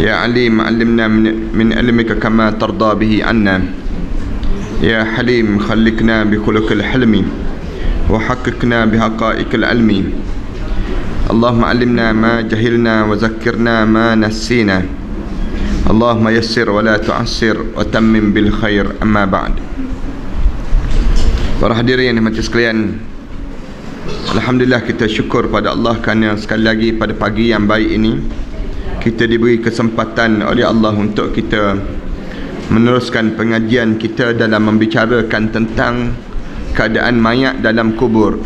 يا عليم علمنا من علمك كما ترضى به عنا. يا حليم خلقنا بخلق الحلم وحققنا بحقائق العلم. اللهم علمنا ما جهلنا وذكرنا ما نسينا. اللهم يسر ولا تعسر وتمم بالخير. أما بعد. Para hadirin yang mati sekalian, alhamdulillah kita syukur pada Allah kerana sekali lagi pada pagi yang baik ini kita diberi kesempatan oleh Allah untuk kita meneruskan pengajian kita dalam membicarakan tentang keadaan mayat dalam kubur.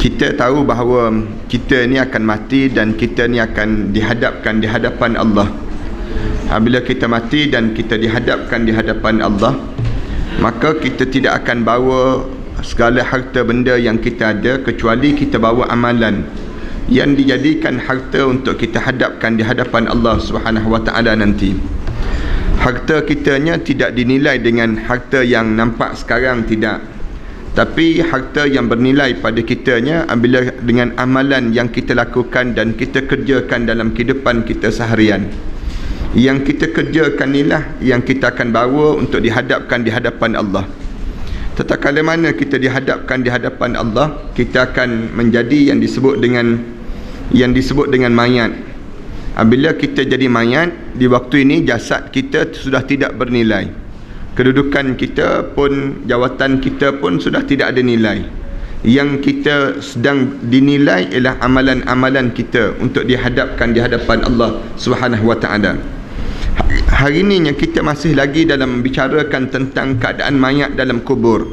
Kita tahu bahawa kita ni akan mati dan kita ni akan dihadapkan di hadapan Allah. Apabila kita mati dan kita dihadapkan di hadapan Allah, maka kita tidak akan bawa segala harta benda yang kita ada, kecuali kita bawa amalan yang dijadikan harta untuk kita hadapkan di hadapan Allah Subhanahu Wa Taala nanti. Harta kitanya tidak dinilai dengan harta yang nampak sekarang, tidak. Tapi harta yang bernilai pada kitanya apabila dengan amalan yang kita lakukan dan kita kerjakan dalam kehidupan kita seharian. Yang kita kerjakan inilah yang kita akan bawa untuk dihadapkan di hadapan Allah. Tatkala mana kita dihadapkan di hadapan Allah, kita akan menjadi yang disebut dengan mayat. Apabila kita jadi mayat, di waktu ini jasad kita sudah tidak bernilai. Kedudukan kita pun, jawatan kita pun sudah tidak ada nilai. Yang kita sedang dinilai ialah amalan-amalan kita untuk dihadapkan di hadapan Allah Subhanahu Wa Taala. Hari ini yang kita masih lagi dalam membicarakan tentang keadaan mayat dalam kubur.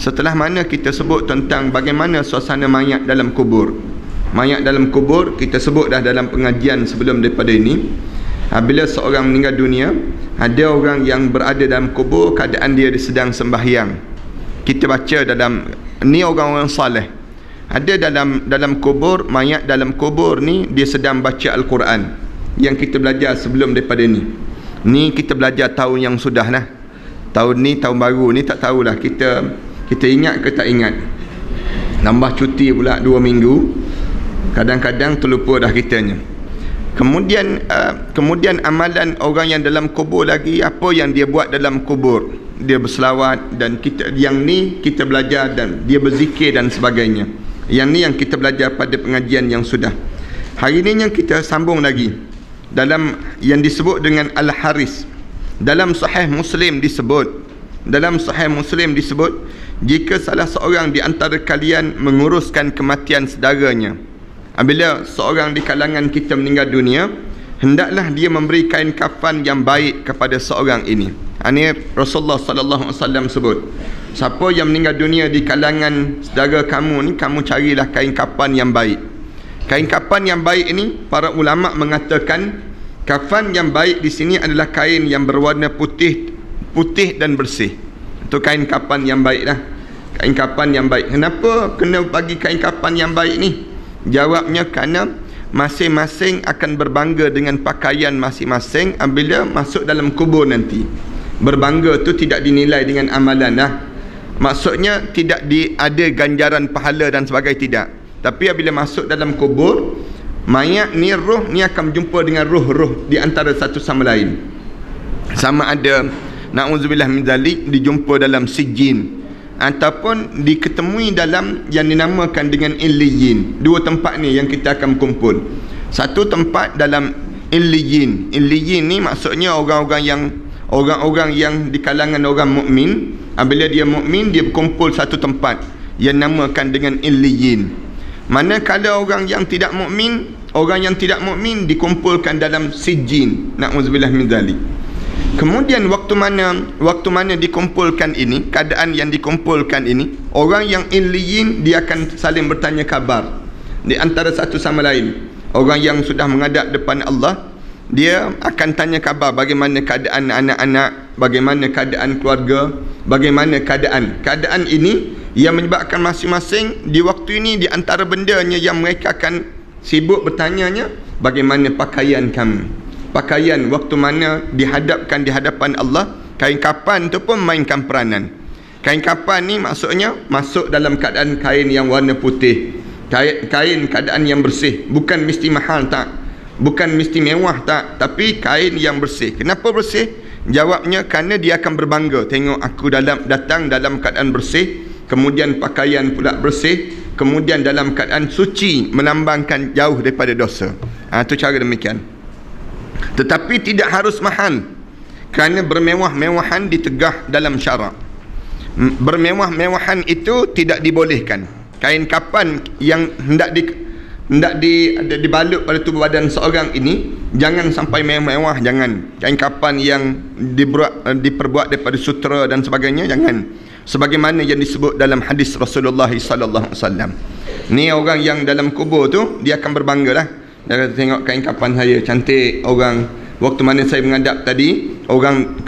Setelah mana kita sebut tentang bagaimana suasana mayat dalam kubur. Mayat dalam kubur kita sebut dah dalam pengajian sebelum daripada ini. Apabila seorang meninggal dunia, ada orang yang berada dalam kubur keadaan dia sedang sembahyang. Kita baca dalam ni orang-orang saleh. Ada dalam kubur, mayat dalam kubur ni dia sedang baca Al-Quran. Yang kita belajar sebelum daripada ni. Ni kita belajar tahun yang sudah lah. Tahun ni, tahun baru ni tak tahulah kita ingat ke tak ingat. Nambah cuti pula 2 minggu. Kadang-kadang terlupa dah kitanya. Kemudian amalan orang yang dalam kubur lagi, apa yang dia buat dalam kubur. Dia berselawat dan yang ni kita belajar, dan dia berzikir dan sebagainya. Yang ni yang kita belajar pada pengajian yang sudah. Hari ni yang kita sambung lagi dalam yang disebut dengan Al-Haris. Dalam Sahih Muslim disebut, jika salah seorang di antara kalian menguruskan kematian saudaranya, apabila seorang di kalangan kita meninggal dunia, hendaklah dia memberi kain kafan yang baik kepada seorang ini. Ini Rasulullah sallallahu alaihi wasallam sebut, siapa yang meninggal dunia di kalangan saudara kamu ni, kamu carilah kain kafan yang baik. Kain kafan yang baik ini, para ulama mengatakan kafan yang baik di sini adalah kain yang berwarna putih dan bersih. Itu kain kafan yang baik lah. Kain kafan yang baik. Kenapa kena bagi kain kafan yang baik ni? Jawabnya kerana masing-masing akan berbangga dengan pakaian masing-masing apabila masuk dalam kubur nanti. Berbangga tu tidak dinilai dengan amalan lah. Maksudnya tidak ada ganjaran pahala dan sebagainya, tidak. Tapi apabila masuk dalam kubur, mayat ni, roh ni akan berjumpa dengan roh-roh di antara satu sama lain. Sama ada na'udzubillah min zalik, dijumpa dalam sijin ataupun diketemui dalam yang dinamakan dengan illiyin. Dua tempat ni yang kita akan kumpul. Satu tempat dalam illiyin. Illiyin ni maksudnya orang-orang yang di kalangan orang mukmin. Apabila dia mukmin, dia berkumpul satu tempat yang namakan dengan illiyin. Manakala orang yang tidak mukmin dikumpulkan dalam sijin. Na'udzubillah min dzalik. Kemudian waktu mana dikumpulkan ini, keadaan yang dikumpulkan ini, orang yang illiyin dia akan saling bertanya khabar di antara satu sama lain. Orang yang sudah menghadap depan Allah, dia akan tanya khabar bagaimana keadaan anak-anak, bagaimana keadaan keluarga, bagaimana keadaan ini yang menyebabkan masing-masing di waktu ini di antara bendanya yang mereka akan sibuk bertanyanya, bagaimana pakaian kamu, pakaian waktu mana dihadapkan di hadapan Allah. Kain kafan tu pun mainkan peranan. Kain kafan ni maksudnya masuk dalam keadaan kain yang warna putih, kain keadaan yang bersih, bukan mesti mahal, tak. Bukan mesti mewah tak, tapi kain yang bersih. Kenapa bersih? Jawabnya kerana dia akan berbangga. Tengok aku datang dalam keadaan bersih, kemudian pakaian pula bersih, kemudian dalam keadaan suci, melambangkan jauh daripada dosa. Itu cara demikian. Tetapi tidak harus mahal, kerana bermewah-mewahan ditegah dalam syarak. Bermewah-mewahan itu tidak dibolehkan. Kain kapan yang hendak dibalut pada tubuh badan seorang ini jangan sampai mewah-mewah, jangan. Kain kapan yang diperbuat daripada sutera dan sebagainya, jangan. Sebagaimana yang disebut dalam hadis Rasulullah sallallahu alaihi wasallam. Ni orang yang dalam kubur tu, dia akan berbanggalah. Dia kata, tengok kain kapan saya cantik. Orang waktu mana saya menghadap tadi, orang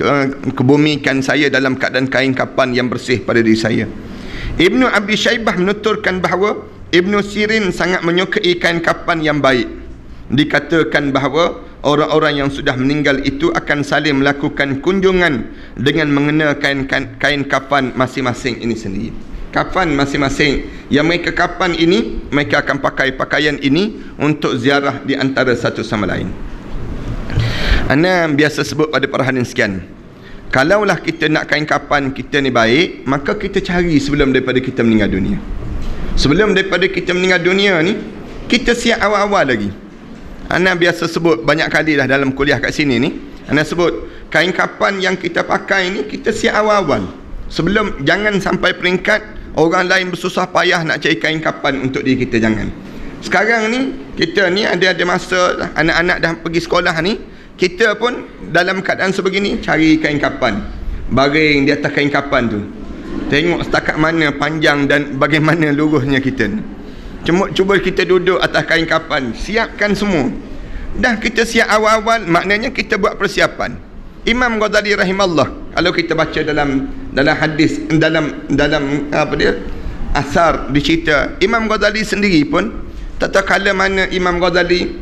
kebumikan saya dalam keadaan kain kapan yang bersih pada diri saya. Ibnu Abi Syaibah menuturkan bahawa Ibnu Sirin sangat menyukai kain kapan yang baik. Dikatakan bahawa orang-orang yang sudah meninggal itu akan saling melakukan kunjungan dengan mengenakan kain kafan masing-masing ini sendiri. Kafan masing-masing yang mereka kapan ini, mereka akan pakai pakaian ini untuk ziarah di antara satu sama lain. Ana biasa sebut pada perhadian sekian, kalaulah kita nak kain kapan kita ni baik, maka kita cari sebelum daripada kita meninggal dunia. Sebelum daripada kita meninggal dunia ni, kita siap awal-awal lagi. Ana biasa sebut banyak kali dah dalam kuliah kat sini ni, ana sebut kain kapan yang kita pakai ni, kita siap awal-awal. Sebelum, jangan sampai peringkat orang lain bersusah payah nak cari kain kapan untuk diri kita, jangan. Sekarang ni, kita ni ada masa anak-anak dah pergi sekolah ni, kita pun dalam keadaan sebegini cari kain kapan, baring di atas kain kapan tu. Tengok setakat mana panjang dan bagaimana lurusnya kita ni. Cuba kita duduk atas kain kapan, siapkan semua. Dah kita siap awal-awal, maknanya kita buat persiapan. Imam Ghazali rahimahullah, kalau kita baca dalam hadis, dalam apa dia, asar dicerita, Imam Ghazali sendiri pun tak tahu kala mana Imam Ghazali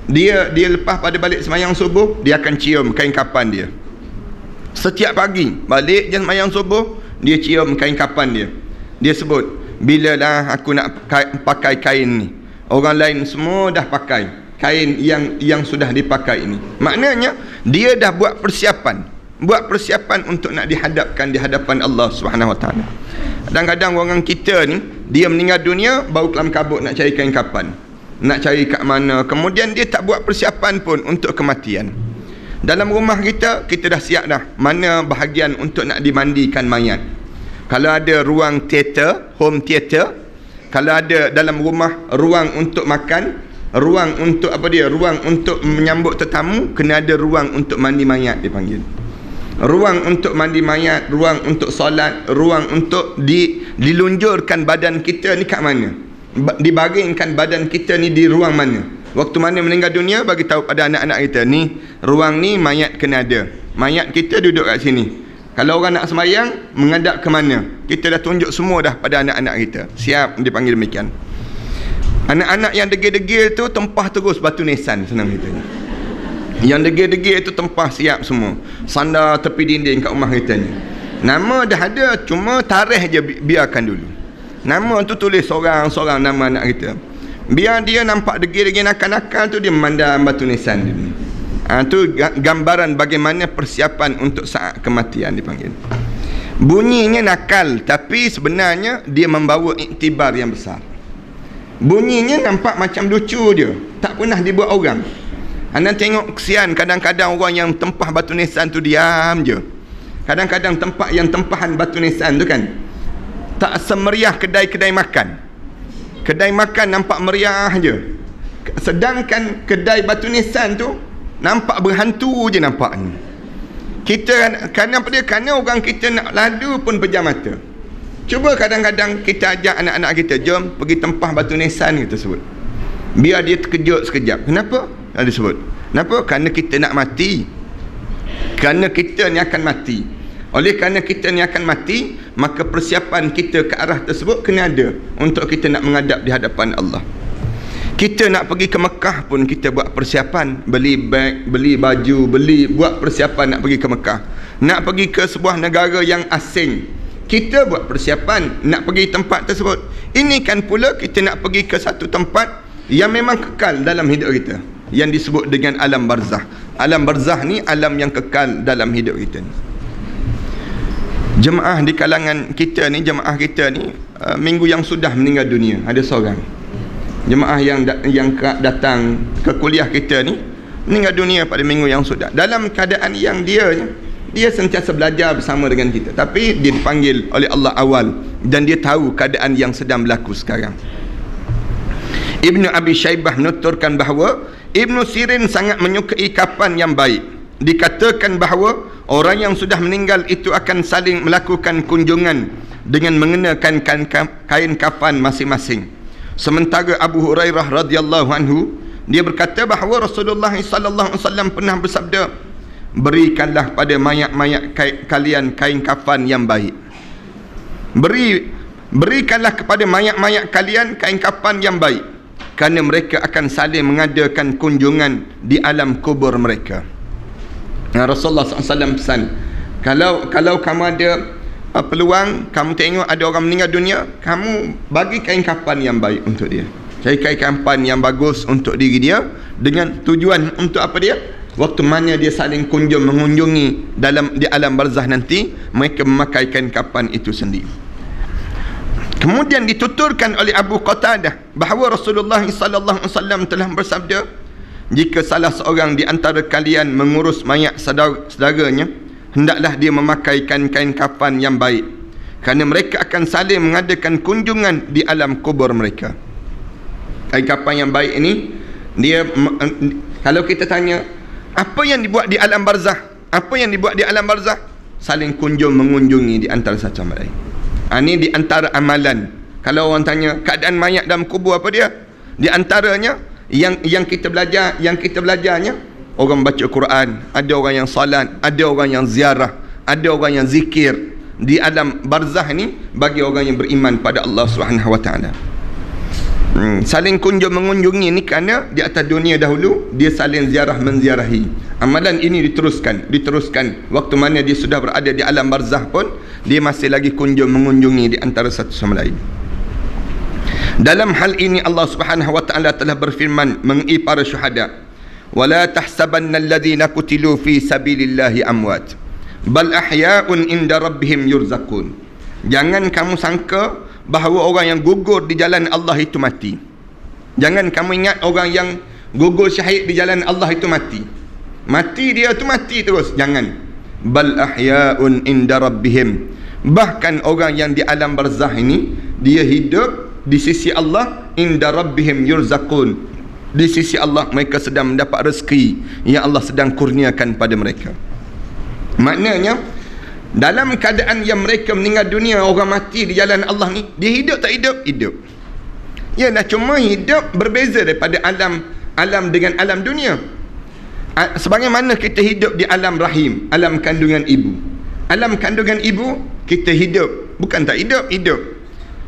dia lepas pada balik semayang subuh, dia akan cium kain kapan dia. Setiap pagi balik je semayang subuh, dia cium kain kapan dia. Dia sebut, bilalah aku nak pakai kain ni, orang lain semua dah pakai kain yang sudah dipakai ini. Maknanya dia dah buat persiapan untuk nak dihadapkan di hadapan Allah Subhanahu Wa Taala. Kadang-kadang orang kita ni, dia meninggal dunia baru kelam kabut nak cari kain kapan, nak cari kat mana, kemudian dia tak buat persiapan pun untuk kematian. Dalam rumah kita dah siap dah mana bahagian untuk nak dimandikan mayat. Kalau ada ruang teater, home theater, kalau ada dalam rumah ruang untuk makan, ruang untuk apa dia, ruang untuk menyambut tetamu, kena ada ruang untuk mandi mayat dipanggil. Ruang untuk mandi mayat, ruang untuk solat, ruang untuk dilunjurkan badan kita ni kat mana, dibaringkan badan kita ni di ruang mana. Waktu mana meninggal dunia, bagi tahu pada anak-anak kita, ni ruang ni mayat kena ada, mayat kita duduk kat sini. Kalau orang nak semayang, menghadap ke mana, kita dah tunjuk semua dah pada anak-anak kita. Siap, dipanggil demikian. Anak-anak yang degil-degil tu tempah terus batu nisan, senang kita ni. Yang degil-degil tu tempah siap semua, sandar tepi dinding kat rumah kita ni. Nama dah ada, cuma tarikh je biarkan dulu. Nama tu tulis seorang-seorang nama anak kita. Biar dia nampak degil-degil nakal-nakal tu, dia memandang batu nisan dia. Tu gambaran bagaimana persiapan untuk saat kematian dipanggil. Bunyinya nakal, tapi sebenarnya dia membawa iktibar yang besar. Bunyinya nampak macam lucu dia, tak pernah dibuat orang. Anda tengok kesian kadang-kadang orang yang tempah batu nisan tu diam je. Kadang-kadang tempat yang tempahan batu nisan tu kan tak semeriah kedai-kedai makan. Kedai makan nampak meriah je, sedangkan kedai batu nisan tu nampak berhantu je nampak ni. Kita kerana apa dia? Kerana orang kita nak lalu pun pejam mata. Cuba kadang-kadang kita ajak anak-anak kita, jom pergi tempah batu nisan, kita sebut. Biar dia terkejut sekejap. Kenapa? Dia sebut. Kenapa? Kerana kita nak mati. Kerana kita ni akan mati. Oleh kerana kita ni akan mati, maka persiapan kita ke arah tersebut kena ada untuk kita nak menghadap di hadapan Allah. Kita nak pergi ke Mekah pun kita buat persiapan, beli beg, beli baju, buat persiapan nak pergi ke Mekah. Nak pergi ke sebuah negara yang asing, kita buat persiapan nak pergi tempat tersebut. Ini kan pula kita nak pergi ke satu tempat yang memang kekal dalam hidup kita. yang disebut dengan alam barzah. Alam barzah ni alam yang kekal dalam hidup kita ni. Jemaah di kalangan kita ni, jemaah kita ni minggu yang sudah meninggal dunia, ada seorang jemaah yang datang ke kuliah kita ni meninggal dunia pada minggu yang sudah, dalam keadaan yang dia sentiasa belajar bersama dengan kita, tapi dia dipanggil oleh Allah awal dan dia tahu keadaan yang sedang berlaku sekarang. Ibnu Abi Syaibah menuturkan bahawa Ibnu Sirin sangat menyukai kafan yang baik. Dikatakan bahawa orang yang sudah meninggal itu akan saling melakukan kunjungan dengan mengenakan kain kafan masing-masing. Sementara Abu Hurairah radhiyallahu anhu, dia berkata bahawa Rasulullah sallallahu alaihi wasallam pernah bersabda, berikanlah pada mayat-mayat kalian kain kafan yang baik. Berikanlah kepada mayat-mayat kalian kain kafan yang baik, kerana mereka akan saling mengadakan kunjungan di alam kubur mereka. Rasulullah SAW pesan, kalau kamu ada peluang, kamu tengok ada orang meninggal dunia, kamu bagi kain kafan yang baik untuk dia. Cari kain kafan yang bagus untuk diri dia, dengan tujuan untuk apa dia? Waktu mana dia saling mengunjungi di alam barzah nanti, mereka memakai kain kafan itu sendiri. Kemudian dituturkan oleh Abu Qatadah bahawa Rasulullah sallallahu alaihi wasallam telah bersabda, jika salah seorang di antara kalian mengurus mayat saudaranya, hendaklah dia memakai kain kafan yang baik, kerana mereka akan saling mengadakan kunjungan di alam kubur mereka. Kain kafan yang baik ini, dia kalau kita tanya apa yang dibuat di alam barzah, apa yang dibuat di alam barzah, saling mengunjungi di antara satu sama lain. Ini di antara amalan. Kalau orang tanya keadaan mayat dalam kubur apa dia, di antaranya yang kita belajarnya, orang baca Quran, ada orang yang salat, ada orang yang ziarah, ada orang yang zikir. Di alam barzah ni bagi orang yang beriman pada Allah Subhanahu Wa Taala. Saling mengunjungi ni kerana di atas dunia dahulu dia saling menziarahi. Amalan ini diteruskan waktu mana dia sudah berada di alam barzah pun dia masih lagi mengunjungi di antara satu sama lain. Dalam hal ini Allah Subhanahu Wa Taala telah berfirman mengenai para syuhada, wala tahsabanna alladhina qutilu fi sabilillahi amwat bal ahya'un inda rabbihim yurzaqun. Jangan kamu sangka bahawa orang yang gugur di jalan Allah itu mati. Jangan kamu ingat orang yang gugur syahid di jalan Allah itu mati. Mati dia tu mati terus. Jangan. Bal ahya'un inda rabbihim. Bahkan orang yang di alam barzah ini, dia hidup di sisi Allah, inda rabbihim yurzaqun. Di sisi Allah mereka sedang mendapat rezeki yang Allah sedang kurniakan pada mereka. Maknanya dalam keadaan yang mereka meninggal dunia, orang mati di jalan Allah ni, dia hidup tak hidup? Hidup. Yalah, cuma hidup berbeza daripada alam dengan alam dunia. Sebagaimana kita hidup di alam rahim, alam kandungan ibu. Alam kandungan ibu, kita hidup. Bukan tak hidup, hidup.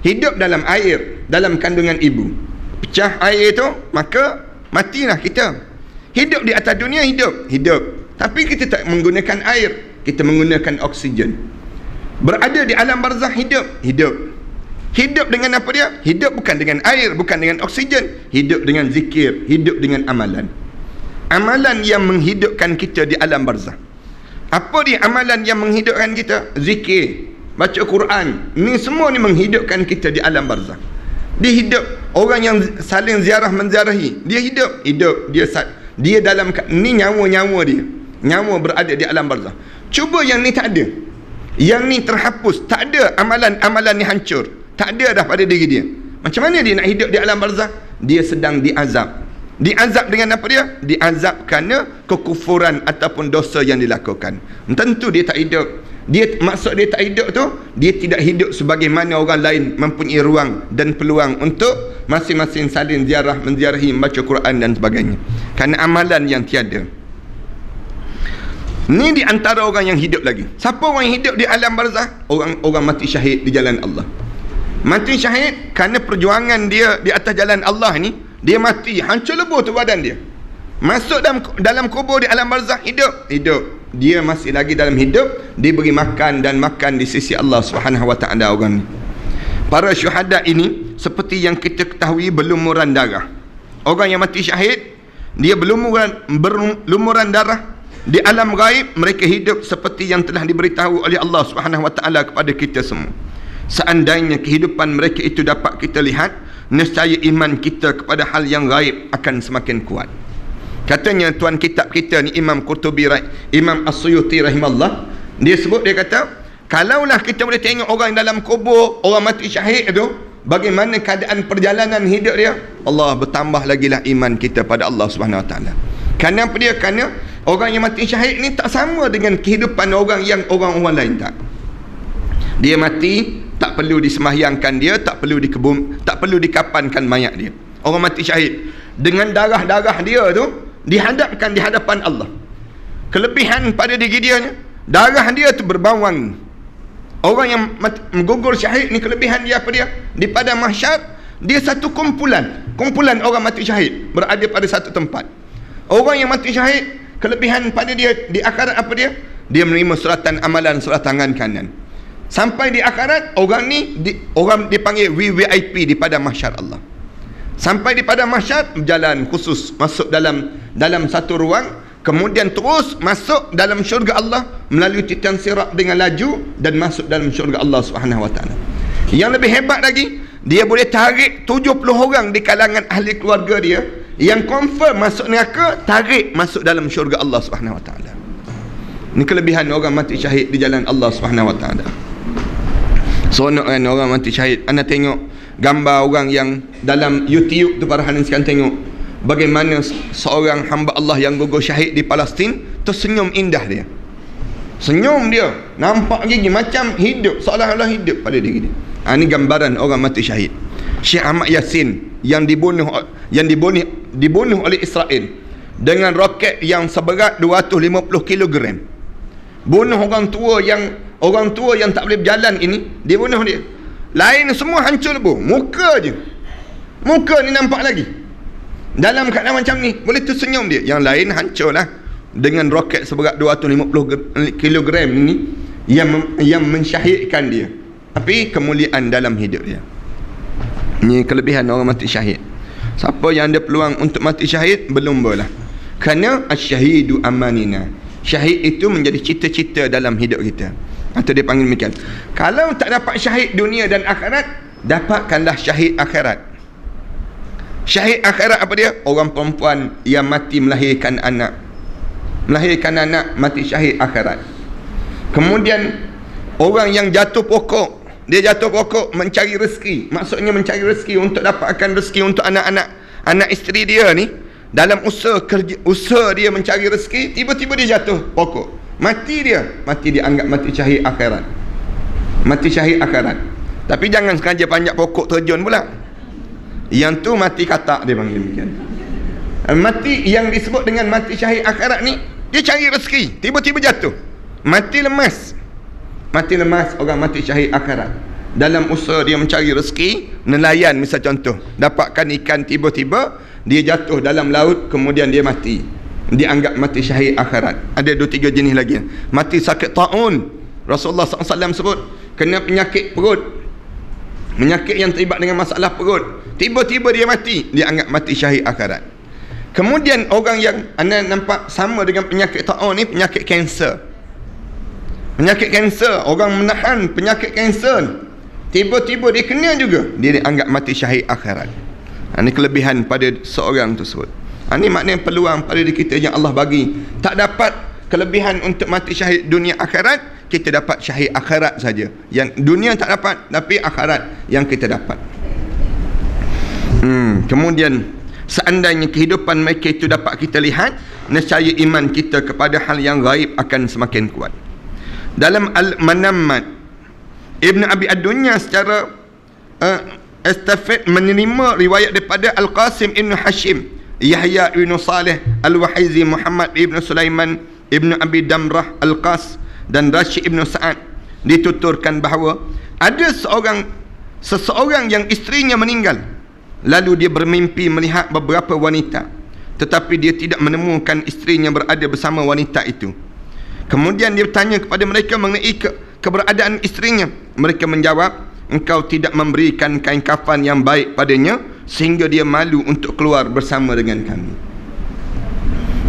Hidup dalam air, dalam kandungan ibu. Pecah air tu, maka matilah kita. Hidup di atas dunia, hidup. Tapi kita tak menggunakan air, kita menggunakan oksigen. Berada di alam barzah, hidup. Hidup dengan apa dia? Hidup bukan dengan air, bukan dengan oksigen. Hidup dengan zikir, hidup dengan amalan. Amalan yang menghidupkan kita di alam barzah. Apa dia amalan yang menghidupkan kita? Zikir, baca Quran. Ni semua ni menghidupkan kita di alam barzah. Dia hidup. Orang yang saling menziarahi, dia hidup. Dia dalam ni nyawa dia. Nyawa berada di alam barzah. Cuba yang ni tak ada, yang ni terhapus, tak ada, amalan ni hancur, tak ada dah pada diri dia. Macam mana dia nak hidup di alam barzah? Dia sedang diazab. Diazab dengan apa dia? Diazab kerana kekufuran ataupun dosa yang dilakukan. Tentu dia tak hidup. Maksud dia tak hidup tu, dia tidak hidup sebagaimana orang lain mempunyai ruang dan peluang untuk masing-masing saling menziarahi, membaca Quran dan sebagainya. Kerana amalan yang tiada. Ni di antara orang yang hidup lagi. Siapa orang yang hidup di alam barzah? Orang mati syahid di jalan Allah. Mati syahid kerana perjuangan dia di atas jalan Allah ni, dia mati, hancur lebur tu badan dia. Masuk dalam kubur di alam barzah, hidup. Dia masih lagi dalam hidup, diberi makan dan makan di sisi Allah Subhanahu Wa Taala orang ni. Para syuhada ini seperti yang kita ketahui berlumuran darah. Orang yang mati syahid, dia berlumuran darah. Di alam gaib mereka hidup seperti yang telah diberitahu oleh Allah Subhanahu Wa Taala kepada kita semua. Seandainya kehidupan mereka itu dapat kita lihat, nescaya iman kita kepada hal yang gaib akan semakin kuat. Katanya tuan kitab kita ni Imam Qurtubi, Imam As-Suyuti rahimahullah, dia sebut, dia kata, kalaulah kita boleh tengok orang dalam kubur, orang mati syahid tu, bagaimana keadaan perjalanan hidup dia, Allah bertambah lagi lah iman kita pada Allah Subhanahu Wa Taala. Kerana apa dia? Kerana orang yang mati syahid ni tak sama dengan kehidupan orang yang orang-orang lain tak. Dia mati, tak perlu disemahyangkan dia, tak perlu dikapankan mayat dia. Orang mati syahid dengan darah-darah dia tu dihadapkan di hadapan Allah. Kelebihan pada diri dia, darah dia tu berbawang. Orang yang gugur syahid ni, kelebihan dia apa dia? Di padang mahsyar, dia satu kumpulan orang mati syahid berada pada satu tempat. Orang yang mati syahid, kelebihan pada dia di akhirat apa dia? Dia menerima suratan amalan sebelah tangan kanan. Sampai di akhirat, orang ni orang dipanggil VVIP di padang mahsyar Allah. Sampai di padang mahsyar, berjalan khusus masuk dalam satu ruang, kemudian terus masuk dalam syurga Allah melalui titian sirat dengan laju dan masuk dalam syurga Allah Subhanahu Wa Taala. Yang lebih hebat lagi, dia boleh tarik 70 orang di kalangan ahli keluarga dia yang confirm masuk neraka, tarik masuk dalam syurga Allah Subhanahu Wa Taala. Ini kelebihan orang mati syahid di jalan Allah Subhanahu Wa Taala. Seronok kan orang mati syahid. Anda tengok gambar orang yang dalam YouTube tu, para hadirin sekalian, tengok bagaimana seorang hamba Allah yang gugur syahid di Palestin, tersenyum indah dia. Senyum dia nampak gigi macam hidup, seolah-olah hidup pada diri dia. Ini gambaran orang mati syahid. Syekh Ahmad Yasin yang dibunuh oleh Israel dengan roket yang seberat 250 kg. Bunuh orang tua yang tak boleh berjalan ini, dia bunuh dia. Lain semua hancur lebuh, muka ni nampak lagi. Dalam keadaan macam ni boleh tersenyum dia. Yang lain hancurlah dengan roket seberat 250 kg ini yang mensyahidkan dia. Tapi kemuliaan dalam hidup dia. Ini kelebihan orang mati syahid. Siapa yang ada peluang untuk mati syahid, berlumbalah. Kerana asy-syahidu amanina. Syahid itu menjadi cita-cita dalam hidup kita. Atau dia panggil demikian. Kalau tak dapat syahid dunia dan akhirat, dapatkanlah syahid akhirat. Syahid akhirat apa dia? Orang perempuan yang mati melahirkan anak. Melahirkan anak, mati syahid akhirat. Kemudian orang yang jatuh pokok, dia jatuh pokok mencari rezeki. Maksudnya mencari rezeki untuk dapatkan rezeki untuk anak isteri dia ni. Dalam usaha dia mencari rezeki, tiba-tiba dia jatuh pokok. Mati dia anggap mati syahid akhirat. Mati syahid akhirat. Tapi jangan sengaja panjat pokok terjun pula. Yang tu mati katak, dia panggil demikian. Mati yang disebut dengan mati syahid akhirat ni, dia cari rezeki, tiba-tiba jatuh. Mati lemas orang mati syahid akhirat. Dalam usaha dia mencari rezeki, nelayan misal contoh, dapatkan ikan, tiba-tiba dia jatuh dalam laut, kemudian dia mati. Dianggap mati syahid akhirat. Ada 2-3 jenis lagi. Mati sakit ta'un. Rasulullah SAW sebut, kena penyakit perut, penyakit yang terlibat dengan masalah perut, tiba-tiba dia mati, dia anggap mati syahid akhirat. Kemudian orang yang anda nampak sama dengan penyakit ta'un ni, penyakit kanser. Penyakit kanser, orang menahan penyakit kanser, tiba-tiba dia kena juga, dia dianggap mati syahid akhirat. Ini kelebihan pada seorang tersebut. Ini maknanya peluang pada diri kita yang Allah bagi. Tak dapat kelebihan untuk mati syahid dunia akhirat, kita dapat syahid akhirat saja. Yang dunia tak dapat, tapi akhirat yang kita dapat. Kemudian seandainya kehidupan mereka itu dapat kita lihat, nescaya iman kita kepada hal yang gaib akan semakin kuat. Dalam Al-Manammat, Ibn Abi Ad-Dunya secara estafet menerima riwayat daripada Al-Qasim Ibn Hashim, Yahya Ibn Salih Al-Wahizi, Muhammad Ibn Sulaiman Ibn Abi Damrah Al-Qas dan Rashid Ibn Sa'ad, dituturkan bahawa ada seseorang yang isterinya meninggal, lalu dia bermimpi melihat beberapa wanita, tetapi dia tidak menemukan isterinya berada bersama wanita itu. Kemudian dia bertanya kepada mereka mengenai keberadaan isterinya. Mereka menjawab, engkau tidak memberikan kain kafan yang baik padanya, sehingga dia malu untuk keluar bersama dengan kami.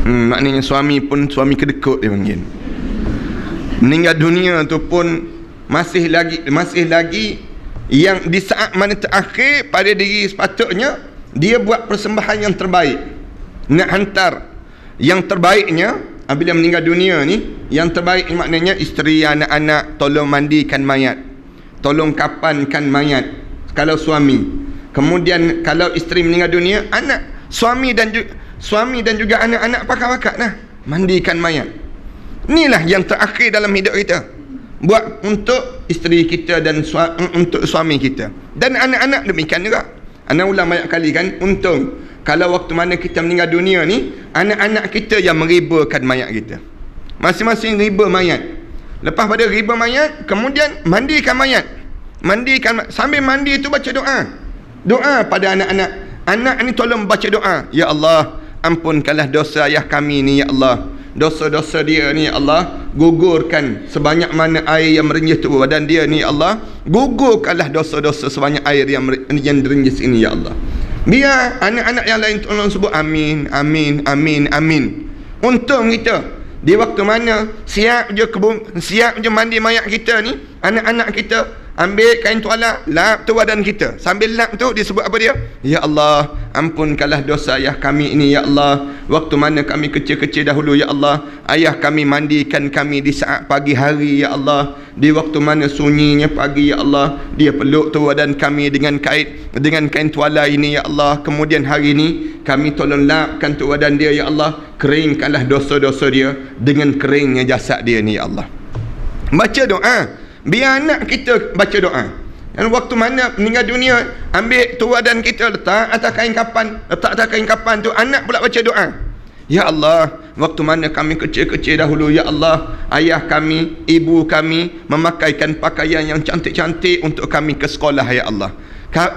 Maknanya suami pun suami kedekut dia panggil. Meninggal dunia tu pun masih lagi yang di saat mana terakhir pada diri sepatutnya dia buat persembahan yang terbaik, nak hantar yang terbaiknya. Bila meninggal dunia ni, yang terbaik maknanya isteri, anak-anak, tolong mandikan mayat, tolong kapankan mayat kalau suami. Kemudian kalau isteri meninggal dunia, suami dan juga anak-anak pakak-pakak lah mandikan mayat. Inilah yang terakhir dalam hidup kita, buat untuk isteri kita dan untuk suami kita dan anak-anak. Demikian juga ana ulang banyak kali kan, untung kalau waktu mana kita meninggal dunia ni, anak-anak kita yang meribakan mayat kita, masing-masing riba mayat. Lepas pada riba mayat, kemudian mandikan mayat, sambil mandi itu baca doa pada anak ni, tolong baca doa, ya Allah ampunkanlah dosa ayah kami ni, ya Allah dosa-dosa dia ni, ya Allah gugurkan sebanyak mana air yang merenjis tubuh badan dia ni, ya Allah gugurkanlah dosa-dosa sebanyak air yang merenjis ini, ya Allah. Biar anak-anak yang lain tolong sebut amin, amin, amin, amin. Untung kita di waktu mana siap je mandi mayat kita ni, anak-anak kita ambil kain tuala, lap tu badan kita. Sambil lap tu disebut apa dia? Ya Allah ampunkanlah dosa ayah kami ini, ya Allah waktu mana kami kecil-kecil dahulu, ya Allah ayah kami mandikan kami di saat pagi hari, ya Allah di waktu mana sunyinya pagi, ya Allah dia peluk tu badan kami dengan kain tuala ini, ya Allah. Kemudian hari ini kami tolong lapkan tu badan dia, ya Allah keringkanlah dosa-dosa dia dengan keringnya jasad dia ni, ya Allah. Baca doa, biar anak kita baca doa. Dan waktu mana meninggal dunia, ambil tu badan kita, letak atas kain kapan tu, anak pula baca doa. Ya Allah waktu mana kami kecil-kecil dahulu, ya Allah ayah kami, ibu kami memakaikan pakaian yang cantik-cantik untuk kami ke sekolah, ya Allah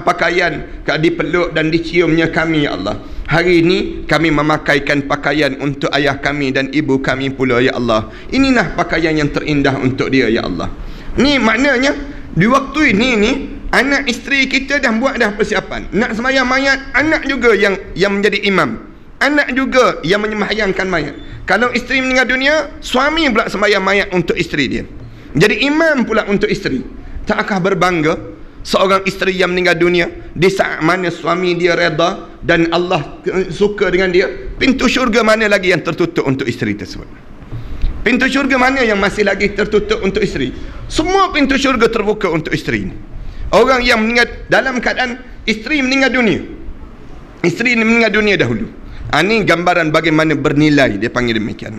pakaian dipeluk dan diciumnya kami, ya Allah. Hari ini kami memakaikan pakaian untuk ayah kami dan ibu kami pula, ya Allah. Inilah pakaian yang terindah untuk dia, ya Allah. Ni maknanya di waktu ini ni anak isteri kita dah buat dah persiapan nak sembahyang mayat, anak juga yang menjadi imam, anak juga yang menyembahyangkan mayat. Kalau isteri meninggal dunia, suami pula sembahyang mayat untuk isteri dia, jadi imam pula untuk isteri. Takkah berbangga seorang isteri yang meninggal dunia di saat mana suami dia redha dan Allah suka dengan dia? Pintu syurga mana lagi yang tertutup untuk isteri tersebut? Pintu syurga mana yang masih lagi tertutup untuk isteri? Semua pintu syurga terbuka untuk isteri ini. Orang yang meninggal dalam keadaan isteri meninggal dunia, isteri ini meninggal dunia dahulu. Ini gambaran bagaimana bernilai, dia panggil demikian.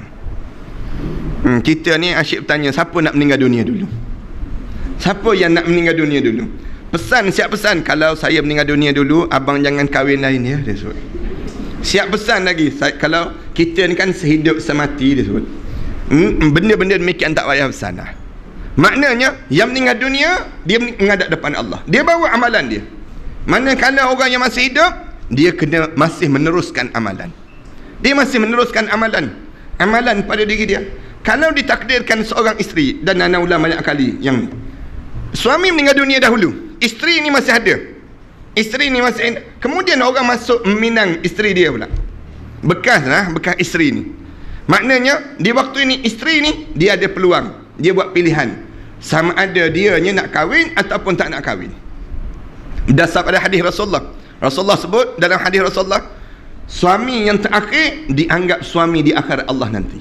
Kita ni asyik bertanya, siapa nak meninggal dunia dulu? Siapa yang nak meninggal dunia dulu? Siap pesan, kalau saya meninggal dunia dulu, abang jangan kahwin lain, ya, dia sebut. Siap pesan lagi, kalau kita ni kan sehidup semati, dia sebut. Benda-benda demikian tak payah pesan lah. Maknanya yang meninggal dunia, dia menghadap depan Allah, dia bawa amalan dia. Manakala orang yang masih hidup, dia kena masih meneruskan amalan. Dia masih meneruskan amalan pada diri dia. Kalau ditakdirkan seorang isteri, dan ana ulang banyak kali yang ni, suami meninggal dunia dahulu, isteri ni masih ada, kemudian orang masuk meminang isteri dia pula, bekas isteri ni. Maknanya di waktu ini isteri ni dia ada peluang, dia buat pilihan sama ada dia nak kahwin ataupun tak nak kahwin. Dasar pada hadis Rasulullah sebut dalam hadis Rasulullah, suami yang terakhir dianggap suami di akhirat Allah nanti.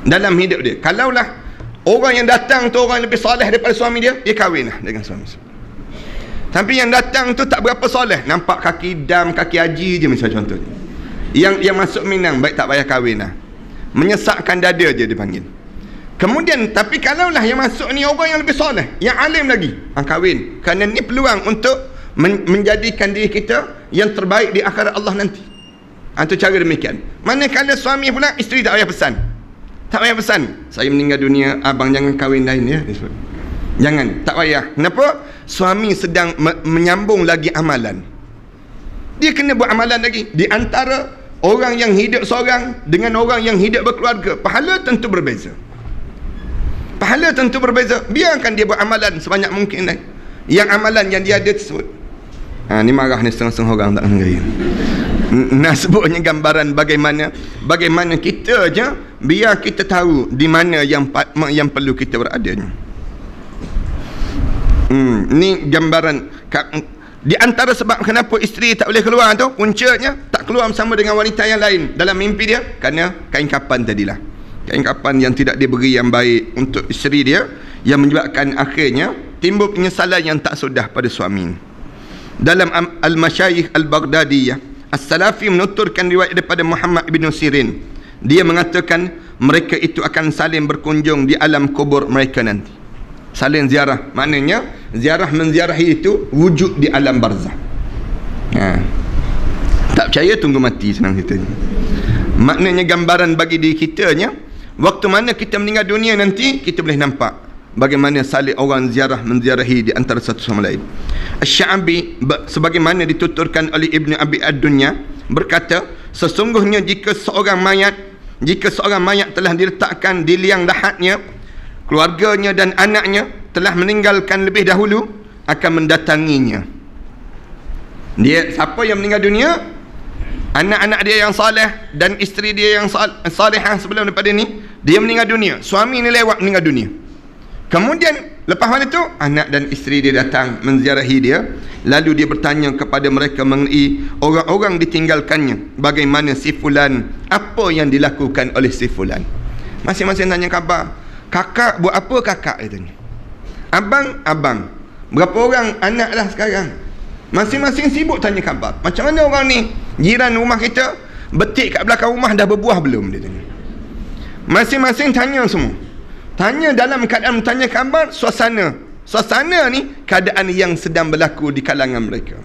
Dalam hidup dia, kalaulah orang yang datang tu orang lebih soleh daripada suami dia, dia kahwinlah dengan suami. Tapi yang datang tu tak berapa soleh, nampak kaki dam, kaki haji je misalnya contoh. Yang masuk Minang, baik tak payah kahwin lah. Menyesakkan dada je dipanggil. Kemudian, tapi kalaulah yang masuk ni orang yang lebih soleh, yang alim lagi, kahwin. Kerana ni peluang untuk menjadikan diri kita yang terbaik di akhirat Allah nanti. Itu cara demikian. Manakala suami pula, isteri tak payah pesan. Tak payah pesan, saya meninggal dunia, abang jangan kahwin lain, ya. Jangan, tak payah. Kenapa? Suami sedang menyambung lagi amalan. Dia kena buat amalan lagi. Di antara orang yang hidup seorang dengan orang yang hidup berkeluarga, pahala tentu berbeza. Biarkan dia buat amalan sebanyak mungkin yang amalan yang dia ada tersebut. Ni marah ni setengah-setengah orang tak menghargai. Nak sebutnya gambaran bagaimana kita je, biar kita tahu di mana yang perlu kita beradanya. Ni gambaran di antara sebab kenapa isteri tak boleh keluar tu, puncanya tak keluar bersama dengan wanita yang lain dalam mimpi dia, kerana kain kapan tadilah. Kain kapan yang tidak diberi yang baik untuk isteri dia, yang menyebabkan akhirnya timbul penyesalan yang tak sudah pada suami. Dalam Al-Masyayikh Al-Baghdadiyah, As-Salafi menuturkan riwayat daripada Muhammad bin Sirin. Dia mengatakan mereka itu akan saling berkunjung di alam kubur mereka nanti. Saling ziarah, maknanya ziarah menziarahi itu wujud di alam barzah. Tak percaya tunggu mati, senang ceritanya. Maknanya gambaran bagi diri kitanya, waktu mana kita meninggal dunia nanti, kita boleh nampak bagaimana saling orang ziarah menziarahi di antara satu sama lain. Asy-Sya'bi sebagaimana dituturkan oleh Ibnu Abi Ad-Dunya berkata, sesungguhnya jika seorang mayat telah diletakkan di liang lahatnya, keluarganya dan anaknya telah meninggalkan lebih dahulu akan mendatanginya. Dia siapa yang meninggal dunia? Anak-anak dia yang soleh dan isteri dia yang salihah sebelum daripada ni, dia meninggal dunia, suami ni lewat meninggal dunia. Kemudian lepas mana tu, anak dan isteri dia datang menziarahi dia, lalu dia bertanya kepada mereka mengenai orang-orang ditinggalkannya, bagaimana si fulan, apa yang dilakukan oleh si fulan. Masing-masing tanya khabar. Kakak buat apa kakak, dia tanya. Abang, berapa orang anak dah sekarang? Masing-masing sibuk tanya khabar. Macam mana orang ni, jiran rumah kita, betik kat belakang rumah dah berbuah belum, dia tanya. Masing-masing tanya semua. Tanya dalam keadaan bertanya khabar suasana ni keadaan yang sedang berlaku di kalangan mereka.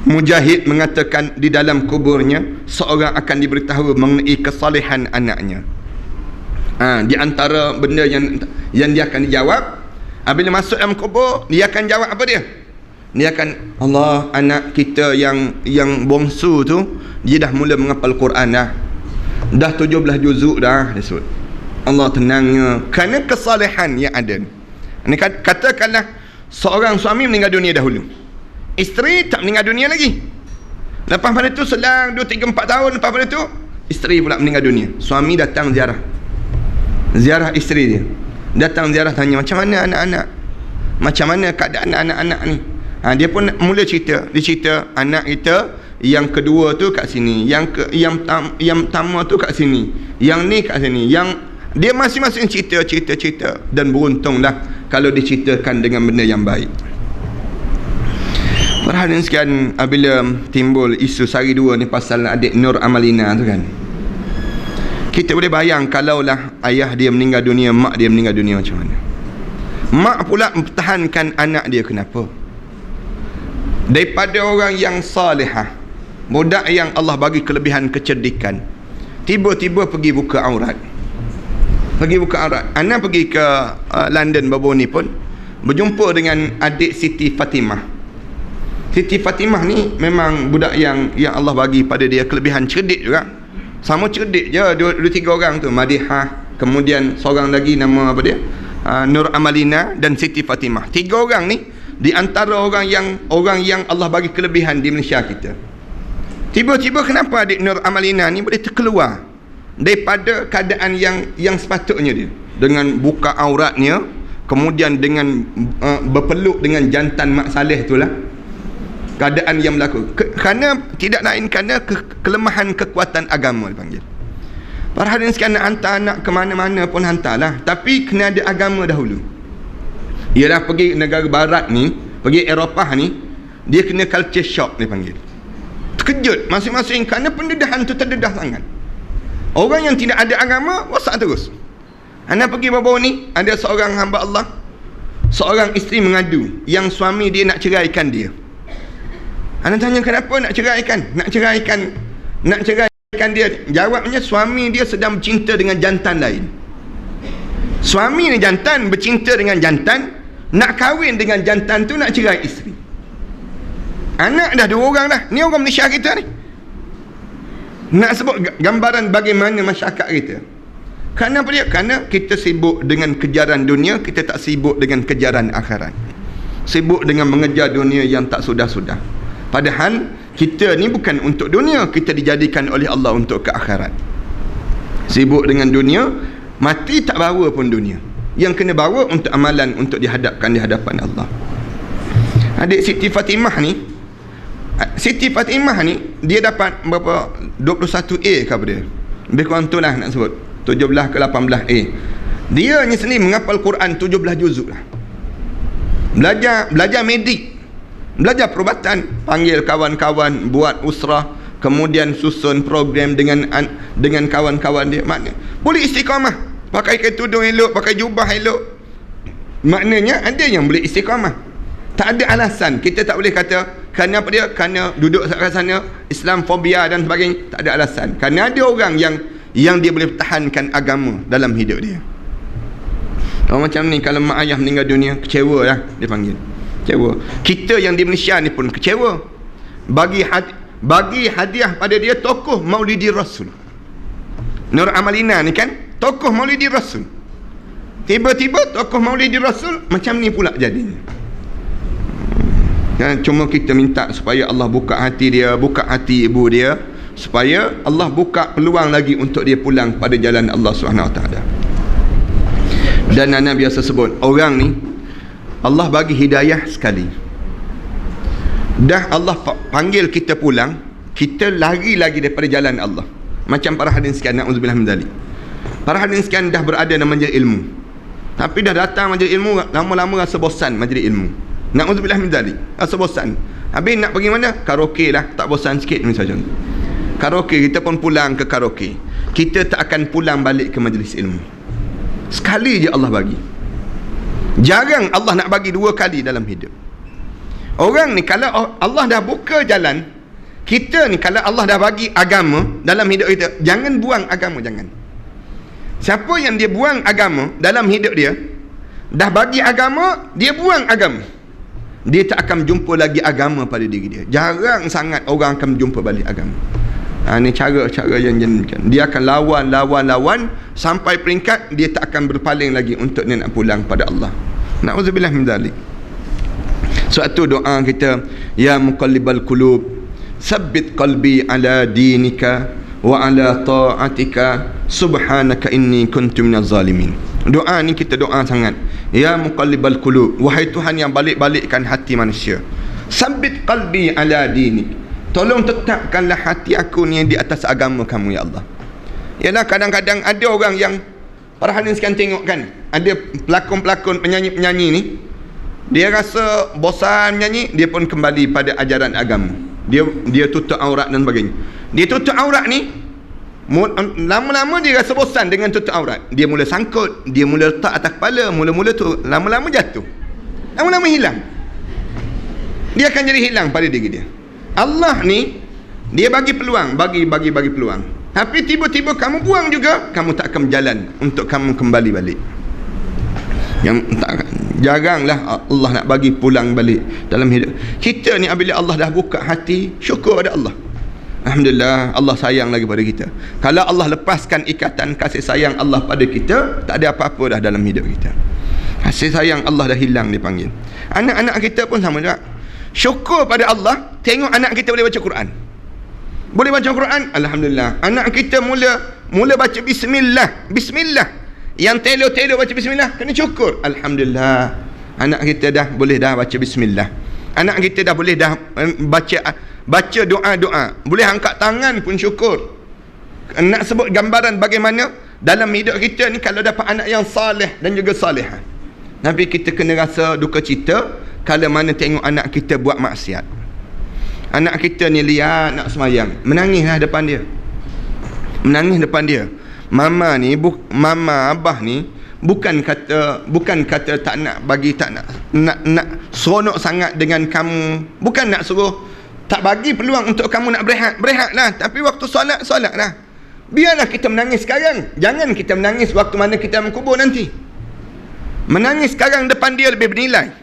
Mujahid mengatakan di dalam kuburnya seorang akan diberitahu mengenai kesalehan anaknya. Di antara benda yang dia akan dijawab, apabila masuk dalam kubur, dia akan jawab apa dia? Dia akan, Allah, anak kita yang bongsu tu, dia dah mula menghafal Quran dah 17 juzuk dah, dia sebut. Allah tenangnya kerana kesalehan yang ada. Ini katakanlah seorang suami meninggal dunia dahulu, isteri tak meninggal dunia lagi. Lepas pada tu selang 2, 3, 4 tahun lepas pada tu, isteri pula meninggal dunia. Suami datang ziarah isteri dia, datang ziarah, tanya macam mana anak-anak, macam mana keadaan anak-anak ni. Dia pun mula cerita. Dia cerita anak kita yang kedua tu kat sini, yang pertama tu kat sini, yang ni kat sini, yang dia masing-masing cerita dan beruntunglah kalau diceritakan dengan benda yang baik. Perhatian sekian, apabila timbul isu sehari dua ni pasal adik Nur Amalina tu kan, kita boleh bayang kalaulah ayah dia meninggal dunia, mak dia meninggal dunia, macam mana. Mak pula mempertahankan anak dia. Kenapa? Daripada orang yang salihah, budak yang Allah bagi kelebihan kecerdikan, tiba-tiba pergi buka aurat. Anak pergi ke London baru ni pun berjumpa dengan adik Siti Fatimah. Siti Fatimah ni memang budak yang Allah bagi pada dia kelebihan cerdik juga. Sama cerdik je, dua tiga orang tu, Madihah, kemudian seorang lagi nama apa dia, Nur Amalina dan Siti Fatimah. 3 orang ni di antara orang yang Allah bagi kelebihan di Malaysia kita. Tiba-tiba kenapa adik Nur Amalina ni boleh terkeluar daripada keadaan yang sepatutnya dia, dengan buka auratnya, kemudian dengan berpeluk dengan jantan Mak Saleh itulah keadaan yang berlaku. Kerana tidak lain kerana kelemahan kekuatan agama dipanggil. Para hadirin sekalian, nak hantar anak ke mana-mana pun hantarlah, tapi kena ada agama dahulu. Ialah pergi negara barat ni, pergi Eropah ni, dia kena culture shock dipanggil. Terkejut masing-masing kerana pendedahan tu terdedah sangat. Orang yang tidak ada agama rosak terus. Anda pergi baru-baru ni, ada seorang hamba Allah, seorang isteri mengadu yang suami dia nak ceraikan dia. Anda tanya kenapa nak ceraikan? Nak ceraikan dia. Jawabnya suami dia sedang bercinta dengan jantan lain. Suami ni jantan, bercinta dengan jantan, nak kahwin dengan jantan tu, nak cerai isteri. Anak dah 2 orang dah. Ni orang Malaysia kita ni. Nak sebut gambaran bagaimana masyarakat kita. Kerana apa dia? Kerana kita sibuk dengan kejaran dunia, kita tak sibuk dengan kejaran akhirat. Sibuk dengan mengejar dunia yang tak sudah-sudah. Padahal Kita ni bukan untuk dunia, kita dijadikan oleh Allah untuk ke akhirat. Sibuk dengan dunia, mati tak bawa pun dunia. Yang kena bawa untuk amalan, untuk dihadapkan di hadapan Allah. Adik Siti Fatimah ni, dia dapat berapa, 21A ke apa dia, lebih kurang tu lah nak sebut, 17 ke 18A. Dia ni sendiri menghafal Quran 17 juzuk lah. Belajar medik, belajar perubatan, panggil kawan-kawan, buat usrah, kemudian susun program dengan kawan-kawan dia. Maknanya boleh istiqamah, pakai tudung elok, pakai jubah elok. Maknanya ada yang boleh istiqamah. Tak ada alasan. Kita tak boleh kata kerana apa dia, kerana duduk kat sana Islamfobia dan sebagainya. Tak ada alasan. Kerana ada orang yang dia boleh pertahankan agama dalam hidup dia. Orang macam ni kalau mak ayah meninggal dunia, kecewa lah dia panggil. Kecewa. Kita yang di Malaysia ni pun kecewa. Bagi hadiah pada dia tokoh Maulidi Rasul. Nur Amalina ni kan tokoh Maulidi Rasul. Tiba-tiba tokoh Maulidi Rasul macam ni pula jadinya. Dan cuma kita minta supaya Allah buka hati dia, buka hati ibu dia, supaya Allah buka peluang lagi untuk dia pulang pada jalan Allah SWT. Dan Nana biasa sebut, orang ni Allah bagi hidayah sekali, dah Allah panggil kita pulang, kita lari lagi daripada jalan Allah. Macam para hadirin sekalian, na'udzubillah min dzalik. Para hadirin sekalian dah berada dalam majlis ilmu, tapi dah datang majlis ilmu, lama-lama rasa bosan majlis ilmu. Na'udzubillah min dzalik, rasa bosan. Habis nak pergi mana? Karaoke lah, tak bosan sikit misalnya. Karaoke, kita pun pulang ke karaoke. Kita tak akan pulang balik ke majlis ilmu. Sekali je Allah bagi. Jarang Allah nak bagi 2 kali dalam hidup. Orang ni kalau Allah dah buka jalan, kita ni kalau Allah dah bagi agama dalam hidup kita, jangan buang agama, jangan. Siapa yang dia buang agama dalam hidup dia, dah bagi agama, dia buang agama, dia tak akan jumpa lagi agama pada diri dia. Jarang sangat orang akan jumpa balik agama. Ini cara-cara yang demikian. Dia akan lawan sampai peringkat dia tak akan berpaling lagi untuk dia nak pulang pada Allah. Na'udzubillah min dzalik. Sebab tu doa kita, ya muqallibal qulub, sabbit qalbi ala dinika wa ala ta'atika subhanaka inni kuntu minaz zalimin. Doa ni kita doa sangat. Ya muqallibal qulub, wahai Tuhan yang balik-balikkan hati manusia, sabbit qalbi ala dinik, tolong tetapkanlah hati aku ni di atas agama kamu ya Allah. Yalah, kadang-kadang ada orang yang para hadirin sekalian tengok kan, ada pelakon-pelakon, penyanyi-penyanyi ni, dia rasa bosan menyanyi, dia pun kembali pada ajaran agama. Dia tutup aurat dan sebagainya. Dia tutup aurat ni, lama-lama dia rasa bosan dengan tutup aurat. Dia mula sangkut, dia mula letak atas kepala, mula-mula tu lama-lama jatuh, lama-lama hilang. Dia akan jadi hilang pada diri dia. Allah ni dia bagi peluang, bagi peluang. Tapi tiba-tiba kamu buang juga, kamu tak akan berjalan untuk kamu kembali balik. Yang tak, jaranglah Allah nak bagi pulang balik dalam hidup kita ni. Apabila Allah dah buka hati, syukur pada Allah. Alhamdulillah, Allah sayang lagi pada kita. Kalau Allah lepaskan ikatan kasih sayang Allah pada kita, tak ada apa-apa dah dalam hidup kita. Kasih sayang Allah dah hilang, dipanggil. Anak-anak kita pun sama juga. Syukur pada Allah, tengok anak kita boleh baca Quran. Boleh baca Quran, alhamdulillah. Anak kita mula baca bismillah. Yang telo-telo baca bismillah, kena syukur. Alhamdulillah, anak kita dah boleh dah baca bismillah. Anak kita dah boleh dah baca doa-doa, boleh angkat tangan pun syukur. Nak sebut gambaran bagaimana dalam hidup kita ni kalau dapat anak yang saleh dan juga salihah. Tapi kita kena rasa duka cita kalau mana tengok anak kita buat maksiat. Anak kita ni lihat nak semayang, menangislah depan dia. Menangis depan dia. Mama ni, mama abah ni bukan kata tak nak bagi, tak nak seronok sangat dengan kamu. Bukan nak suruh, tak bagi peluang untuk kamu nak berehatlah. Tapi waktu solatlah. Biarlah kita menangis sekarang. Jangan kita menangis waktu mana kita mengkubur nanti. Menangis sekarang depan dia lebih bernilai.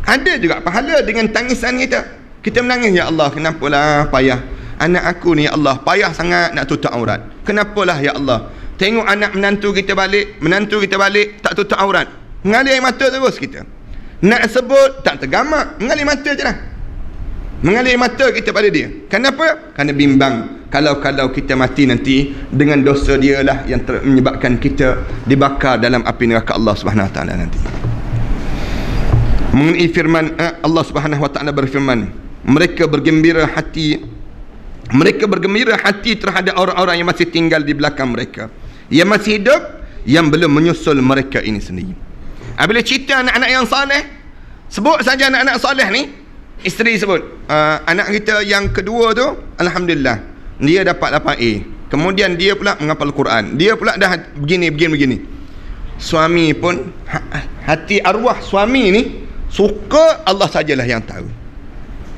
Ada juga pahala dengan tangisan kita. Kita menangis, ya Allah, kenapalah payah anak aku ni, ya Allah, payah sangat nak tutup aurat. Kenapalah ya Allah, tengok anak menantu kita balik tak tutup aurat. Mengalir air mata terus kita. Nak sebut tak tergamak, mengalir mata je lah. Mengalir mata kita pada dia. Kenapa? Kerana bimbang kalau kita mati nanti dengan dosa dia lah yang menyebabkan kita dibakar dalam api neraka Allah Subhanahu Wa Taala nanti. Mengenai firman Allah Subhanahu Wa Taala berfirman, mereka bergembira hati terhadap orang-orang yang masih tinggal di belakang mereka, yang masih hidup, yang belum menyusul mereka ini sendiri. Bila cerita anak-anak yang saleh, sebut saja anak-anak saleh ni, isteri sebut, anak kita yang kedua tu, alhamdulillah, dia dapat A. Kemudian dia pula menghafal Quran. Dia pula dah begini. Suami pun, hati arwah suami ni suka, Allah sajalah yang tahu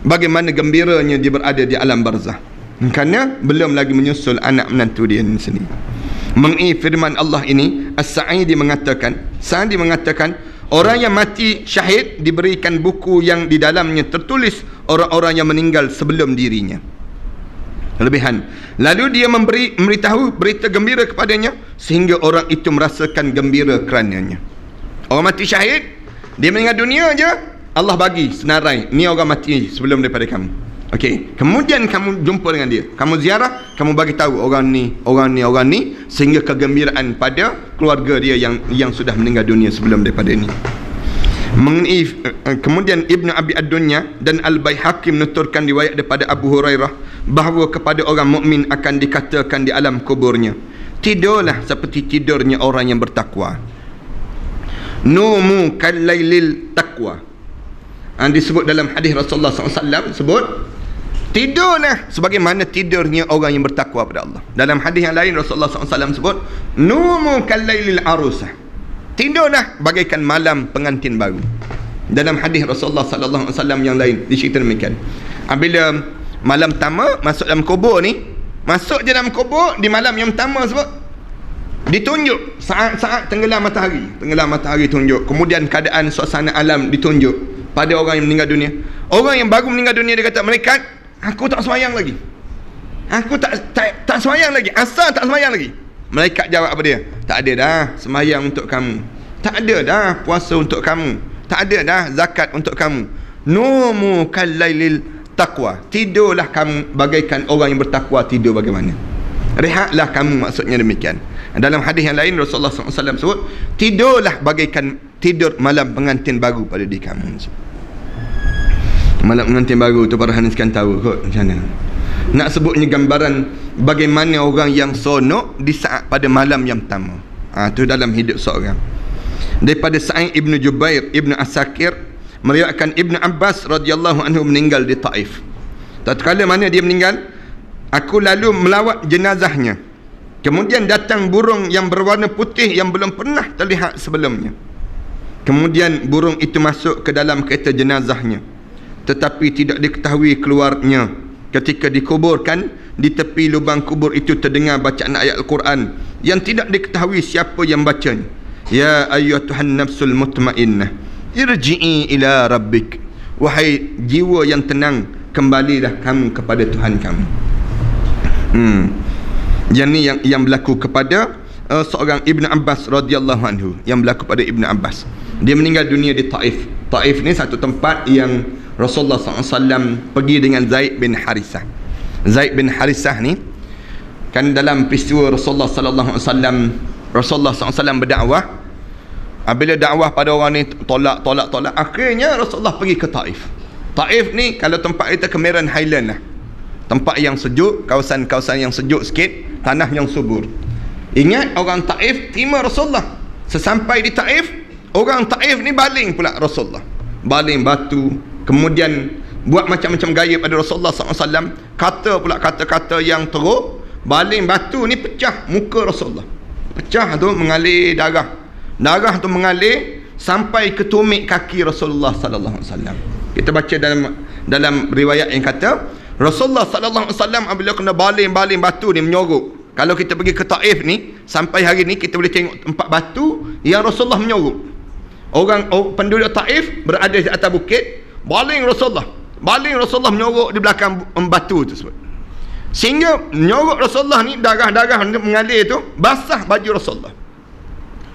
bagaimana gembiranya dia berada di alam barzah, kerana belum lagi menyusul anak menantu dia sendiri. Mengenai firman Allah ini, As-Sa'idi mengatakan, orang yang mati syahid diberikan buku yang di dalamnya tertulis orang-orang yang meninggal sebelum dirinya. Kelebihan, lalu dia memberitahu berita gembira kepadanya, sehingga orang itu merasakan gembira kerananya. Orang mati syahid, dia meninggal dunia je, Allah bagi senarai, ni orang mati sebelum daripada kamu. Okey, kemudian kamu jumpa dengan dia, kamu ziarah, kamu bagi tahu orang ni, sehingga kegembiraan pada keluarga dia yang sudah meninggal dunia sebelum daripada ini. Mengenai kemudian Ibnu Abi Ad-Dunya dan Al-Baihaqi menuturkan riwayat daripada Abu Hurairah bahawa kepada orang mukmin akan dikatakan di alam kuburnya, tidurlah seperti tidurnya orang yang bertakwa. Numu kalailil taqwa. Disebut dalam hadis Rasulullah SAW, sebut tidurlah sebagaimana tidurnya orang yang bertakwa pada Allah. Dalam hadis yang lain Rasulullah SAW sebut, numu kalailil arusah, tidurlah bagaikan malam pengantin baru. Dalam hadis Rasulullah SAW yang lain dicerita demikian, bila malam pertama masuk dalam kubur ni, masuk je dalam kubur di malam yang pertama sebut, ditunjuk saat-saat tenggelam matahari tunjuk, kemudian keadaan suasana alam ditunjuk pada orang yang meninggal dunia. Orang yang baru meninggal dunia, dia kata, malaikat, aku tak sembahyang lagi, aku tak sembahyang lagi, asal tak sembahyang lagi. Malaikat jawab apa dia? Tak ada dah sembahyang untuk kamu, tak ada dah puasa untuk kamu, tak ada dah zakat untuk kamu. Numu kalailil taqwa, tidurlah kamu bagaikan orang yang bertakwa tidur bagaimana. Rehatlah kamu, maksudnya demikian. Dalam hadis yang lain Rasulullah SAW sebut, tidurlah bagaikan tidur malam pengantin baru pada diri kamu. Malam pengantin baru tu para hadirin sekalian tahu kot macam mana. Nak sebutnya gambaran bagaimana orang yang sonok di saat pada malam yang pertama. Tu dalam hidup seorang. Daripada Sa'id Ibn Jubair Ibn Asakir meriwayatkan Ibn Abbas radhiyallahu anhu meninggal di Taif. Tatkala mana dia meninggal, aku lalu melawat jenazahnya. Kemudian datang burung yang berwarna putih yang belum pernah terlihat sebelumnya. Kemudian burung itu masuk ke dalam kereta jenazahnya, tetapi tidak diketahui keluarnya. Ketika dikuburkan, di tepi lubang kubur itu terdengar bacaan ayat Al-Quran yang tidak diketahui siapa yang bacanya. Ya ayyatuhan nafsul mutmainnah, irji'i ila rabbik. Wahai jiwa yang tenang, kembalilah kamu kepada Tuhan kamu. Yang ni yang berlaku kepada seorang Ibn Abbas radhiyallahu anhu, yang berlaku pada Ibn Abbas. Dia meninggal dunia di Taif. Taif ni satu tempat yang Rasulullah SAW pergi dengan Zaid bin Harithah. Zaid bin Harithah ni kan dalam peristiwa Rasulullah SAW berdakwah. Bila dakwah pada orang ni tolak, akhirnya Rasulullah pergi ke Taif. Taif ni kalau tempat kita Cameron Highland lah, tempat yang sejuk, kawasan-kawasan yang sejuk sikit, tanah yang subur. Ingat, orang Taif terima Rasulullah. Sesampai di Taif, orang Taif ni baling pula Rasulullah, baling batu, kemudian buat macam-macam gaya pada Rasulullah SAW. Kata pula kata-kata yang teruk. Baling batu ni pecah muka Rasulullah, pecah tu mengalir darah tu mengalir sampai ke tumit kaki Rasulullah SAW. Kita baca dalam riwayat yang kata Rasulullah SAW apabila kena baling batu ni menyorok. Kalau kita pergi ke Taif ni, sampai hari ni kita boleh tengok tempat batu yang Rasulullah menyorok. Orang penduduk Taif berada di atas bukit, baling Rasulullah menyorok di belakang batu tersebut, sehingga menyorok Rasulullah ni, darah mengalir tu basah baju Rasulullah.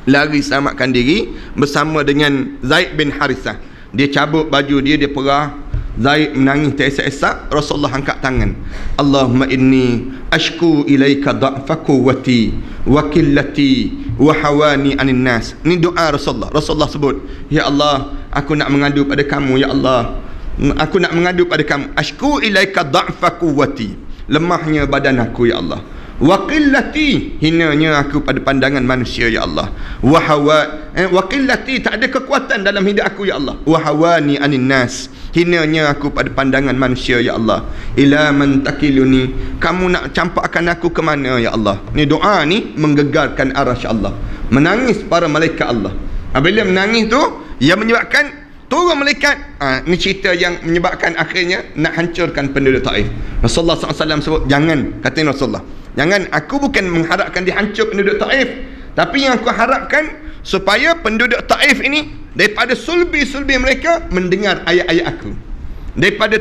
Lari selamatkan diri bersama dengan Zaid bin Harithah. Dia cabut baju dia perah, Zaid menangis teresak-esak. Rasulullah angkat tangan. Allahumma inni ashku ilaika da'fa quwwati wa qillati wa hawani anin nas. Ni doa Rasulullah. Rasulullah sebut, ya Allah, aku nak mengadu pada kamu, ya Allah. Aku nak mengadu pada kamu. Ashku ilaika da'fa quwwati, lemahnya badan aku, ya Allah. Wa qillati, hinanya aku pada pandangan manusia, ya Allah. Wa qillati, tak ada kekuatan dalam hidup aku, ya Allah. Wa hawani anin nas, hinanya aku pada pandangan manusia, ya Allah. Ila man takiluni, kamu nak campakkan aku ke mana, ya Allah. Ni doa ni menggegarkan arasy Allah. Menangis para malaikat Allah. Bila menangis tu, yang menyebabkan turun malaikat. Ni cerita yang menyebabkan akhirnya nak hancurkan penduduk Taif. Rasulullah SAW sebut, jangan, kata Rasulullah, jangan, aku bukan mengharapkan dihancur penduduk Taif, tapi yang aku harapkan supaya penduduk Taif ini daripada sulbi-sulbi mereka mendengar ayat-ayat aku. Daripada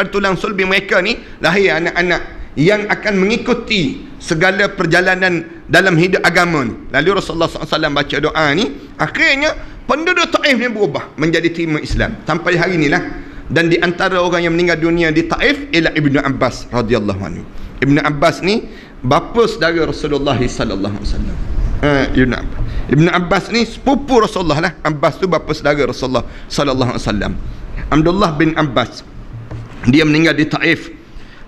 tulang sulbi mereka ni lahir anak-anak yang akan mengikuti segala perjalanan dalam hidup agama ni. Lalu Rasulullah SAW baca doa ni, akhirnya penduduk Taif ni berubah menjadi terima Islam sampai hari inilah. Dan di antara orang yang meninggal dunia di Taif ialah Ibnu Abbas radhiyallahu anhu. Ibnu Abbas ni bapa saudara Rasulullah sallallahu alaihi wasallam. Ibnu Abbas ni sepupu Rasulullah lah. Abbas tu bapa saudara Rasulullah sallallahu alaihi wasallam. Abdullah bin Abbas, dia meninggal di Taif.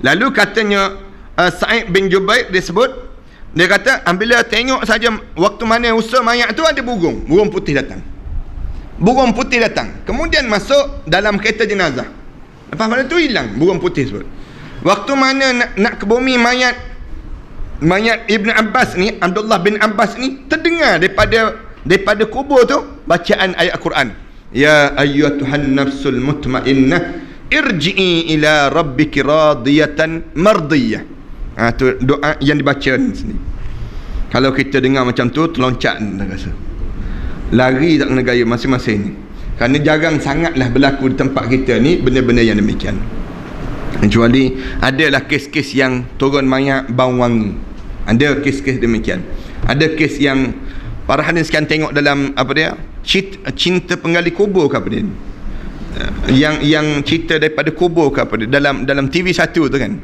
Lalu katanya Sa'id bin Jubair dia sebut, dia kata bila tengok saja waktu mana usaha mayat tu ada burung putih datang. Burung putih datang, kemudian masuk dalam kereta jenazah. Lepas pada tu hilang burung putih sebut. Waktu mana nak ke bumi mayat Ibn Abbas ni, Abdullah bin Abbas ni, terdengar daripada kubur tu bacaan ayat Quran. Ya ayyatuhan nafsul mutmainnah irji'i ila rabbiki radiyatan mardiyah. Tu doa yang dibaca ni sini. Kalau kita dengar macam tu, terloncat dah rasa. Lari tak kena gaya masing-masing ni. Kerana jarang sangatlah berlaku di tempat kita ni benda-benda yang demikian. Kecuali adalah kes-kes yang turun mayat bau wangi. Ada kes-kes demikian. Ada kes yang para hadirin sekalian tengok dalam apa dia? Cinta penggali kubur ke apa dia? Yang cerita daripada kubur ke apa dia? Dalam TV1 tu kan.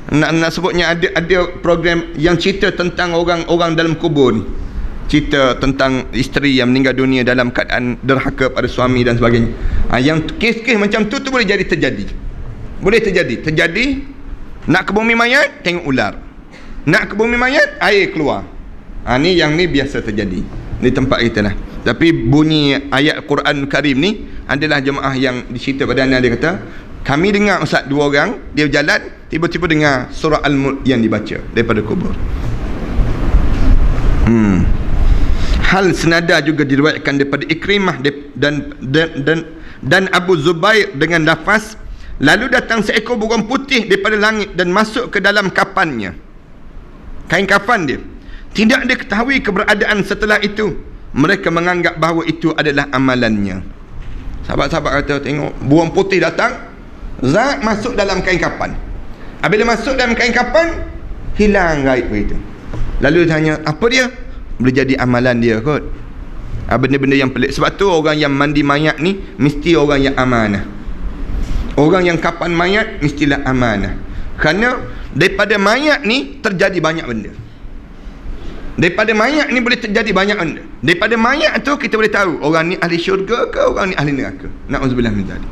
Nak sebutnya ada program yang cerita tentang orang dalam kubur ni. Cerita tentang isteri yang meninggal dunia dalam keadaan derhaka pada suami dan sebagainya. Yang kes-kes macam tu boleh jadi terjadi. Boleh terjadi. Nak ke bumi mayat, tengok ular. Nak ke bumi mayat, air keluar. Ni biasa terjadi di tempat kita lah. Tapi bunyi ayat Quran Karim ni adalah jemaah yang dicerita pada anak dia kata, kami dengar ustaz dua orang, dia berjalan, tiba-tiba dengar surah Al-Mulk yang dibaca daripada kubur. Hal senada juga diriwayatkan daripada Ikrimah dan Abu Zubair dengan lafaz, lalu datang seekor burung putih daripada langit dan masuk ke dalam kafannya, kain kafan dia. Tidak diketahui keberadaan setelah itu. Mereka menganggap bahawa itu adalah amalannya. Sahabat-sahabat kata, tengok burung putih datang, zat masuk dalam kain kafan. Bila masuk dalam kain kafan, hilang gaib itu. Lalu dia tanya, apa dia? Boleh jadi amalan dia kot. Benda-benda yang pelik. Sebab tu orang yang mandi mayat ni mesti orang yang amanah. Orang yang kapan mayat mestilah amanah. Kerana daripada mayat ni terjadi banyak benda. Daripada mayat ni boleh terjadi banyak benda. Daripada mayat tu kita boleh tahu orang ni ahli syurga ke orang ni ahli neraka. Na'udzubillah min dzalik.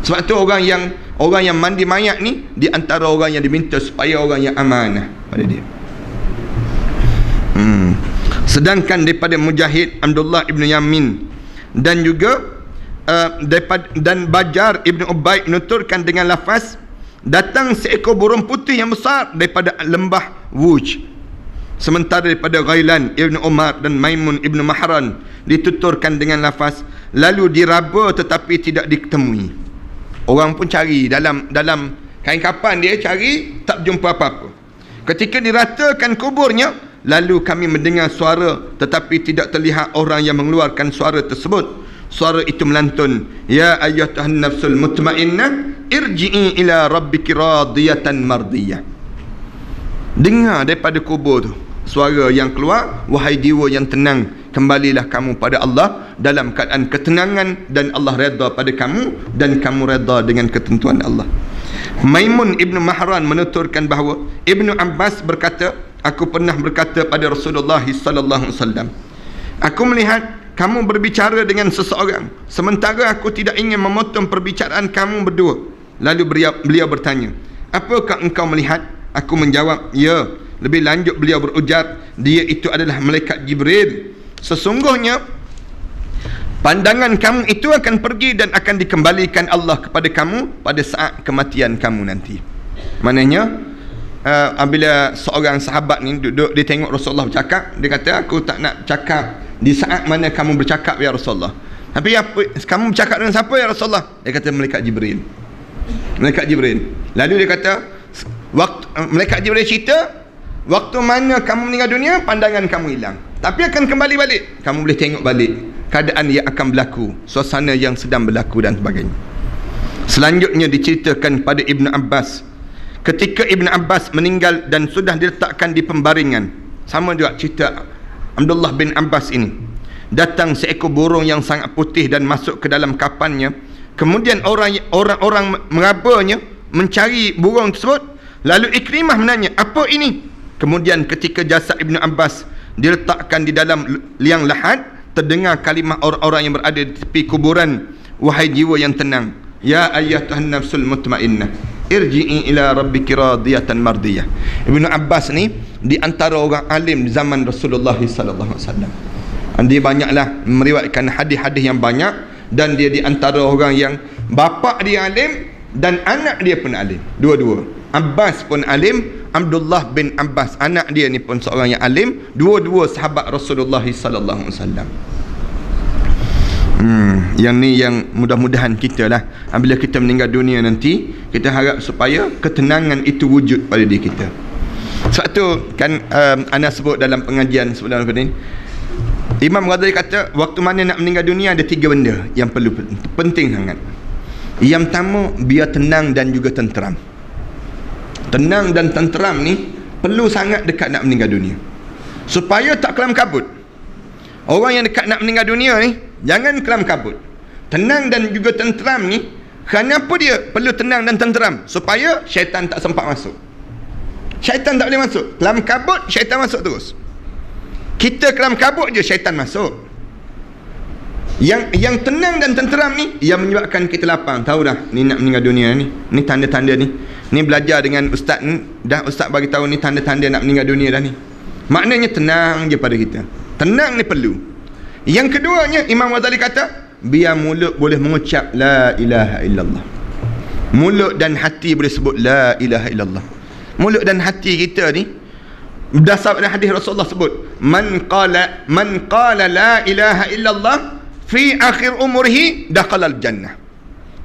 Sebab tu orang yang mandi mayat ni di antara orang yang diminta supaya orang yang amanah pada dia. Sedangkan daripada Mujahid Abdullah ibn Yamin dan juga dan Bajar ibn Ubaid menuturkan dengan lafaz, datang seekor burung putih yang besar daripada lembah Wuj. Sementara daripada Ghailan ibn Umar dan Maimun ibn Mahran dituturkan dengan lafaz, lalu diraba tetapi tidak ditemui. Orang pun cari dalam kain kafan dia, cari tak jumpa apa-apa. Ketika diratakan kuburnya, lalu kami mendengar suara tetapi tidak terlihat orang yang mengeluarkan suara tersebut. Suara itu melantun, ya ayyatuhan nafsul mutmainnah irji'i ila rabbiki radiyatan mardiyah. Dengar daripada kubur tu suara yang keluar, wahai jiwa yang tenang kembalilah kamu pada Allah dalam keadaan ketenangan dan Allah redha pada kamu dan kamu redha dengan ketentuan Allah. Maimun Ibnu Mahran menuturkan bahawa Ibnu Abbas berkata, aku pernah berkata pada Rasulullah sallallahu alaihi wasallam, aku melihat kamu berbicara dengan seseorang sementara aku tidak ingin memotong perbicaraan kamu berdua. Lalu beliau bertanya, apakah engkau melihat? Aku menjawab, ya. Lebih lanjut beliau berujar, dia itu adalah malaikat Jibril. Sesungguhnya pandangan kamu itu akan pergi dan akan dikembalikan Allah kepada kamu pada saat kematian kamu nanti. Maknanya apabila seorang sahabat ni duduk, dia tengok Rasulullah bercakap, dia kata, aku tak nak cakap di saat mana kamu bercakap ya Rasulullah. Tapi apa, kamu bercakap dengan siapa ya Rasulullah? Dia kata, malaikat Jibril. Malaikat Jibril. Lalu dia kata, waktu malaikat Jibril cerita, waktu mana kamu meninggal dunia, pandangan kamu hilang, tapi akan kembali balik. Kamu boleh tengok balik keadaan yang akan berlaku, suasana yang sedang berlaku dan sebagainya. Selanjutnya diceritakan pada Ibnu Abbas, ketika Ibnu Abbas meninggal dan sudah diletakkan di pembaringan, sama juga cerita Abdullah bin Abbas ini, datang seekor burung yang sangat putih dan masuk ke dalam kapannya. Kemudian orang-orang merabanya mencari burung tersebut. Lalu Ikrimah menanya, apa ini? Kemudian ketika jasad Ibnu Abbas diletakkan di dalam liang lahat, terdengar kalimah orang-orang yang berada di tepi kuburan, wahai jiwa yang tenang, ya ayyatuhan nafsul mutmainnah, irji'i ila rabbiki radiyatan mardiyah. Ibnu Abbas ni di antara orang alim di zaman Rasulullah sallallahu alaihi wasallam. Dia banyaklah meriwayatkan hadis-hadis yang banyak, dan dia di antara orang yang bapa dia alim dan anak dia pun alim, dua-dua. Abbas pun alim, Abdullah bin Abbas anak dia ni pun seorang yang alim, dua-dua sahabat Rasulullah sallallahu alaihi wasallam. Yang ni yang mudah-mudahan kita lah, apabila kita meninggal dunia nanti, kita harap supaya ketenangan itu wujud pada diri kita. Sebab tu kan ana sebut dalam pengajian sebelum ni, Imam Ghazali kata, waktu mana nak meninggal dunia ada 3 benda yang perlu, penting sangat. Yang pertama, biar tenang dan juga tenteram. Tenang dan tenteram ni perlu sangat dekat nak meninggal dunia, supaya tak kelam kabut. Orang yang dekat nak meninggal dunia ni jangan kelam kabut. Tenang dan juga tenteram ni, kenapa dia perlu tenang dan tenteram? Supaya syaitan tak sempat masuk. Syaitan tak boleh masuk. Kelam kabut, syaitan masuk terus. Kita kelam kabut je, syaitan masuk. Yang tenang dan tenteram ni yang menyebabkan kita lapang. Tahu dah ni nak meninggal dunia ni. Ni tanda-tanda ni. Ni belajar dengan ustaz ni, dah ustaz bagi tahu ni tanda-tanda nak meninggal dunia dah ni. Maknanya tenang je pada kita. Tenang ni perlu. Yang keduanya, Imam Ghazali kata, biar mulut boleh mengucap la ilaha illallah. Mulut dan hati boleh sebut la ilaha illallah. Mulut dan hati kita ni berdasar pada hadis Rasulullah sebut, man qala la ilaha illallah fi akhir umrihi dakhalal jannah.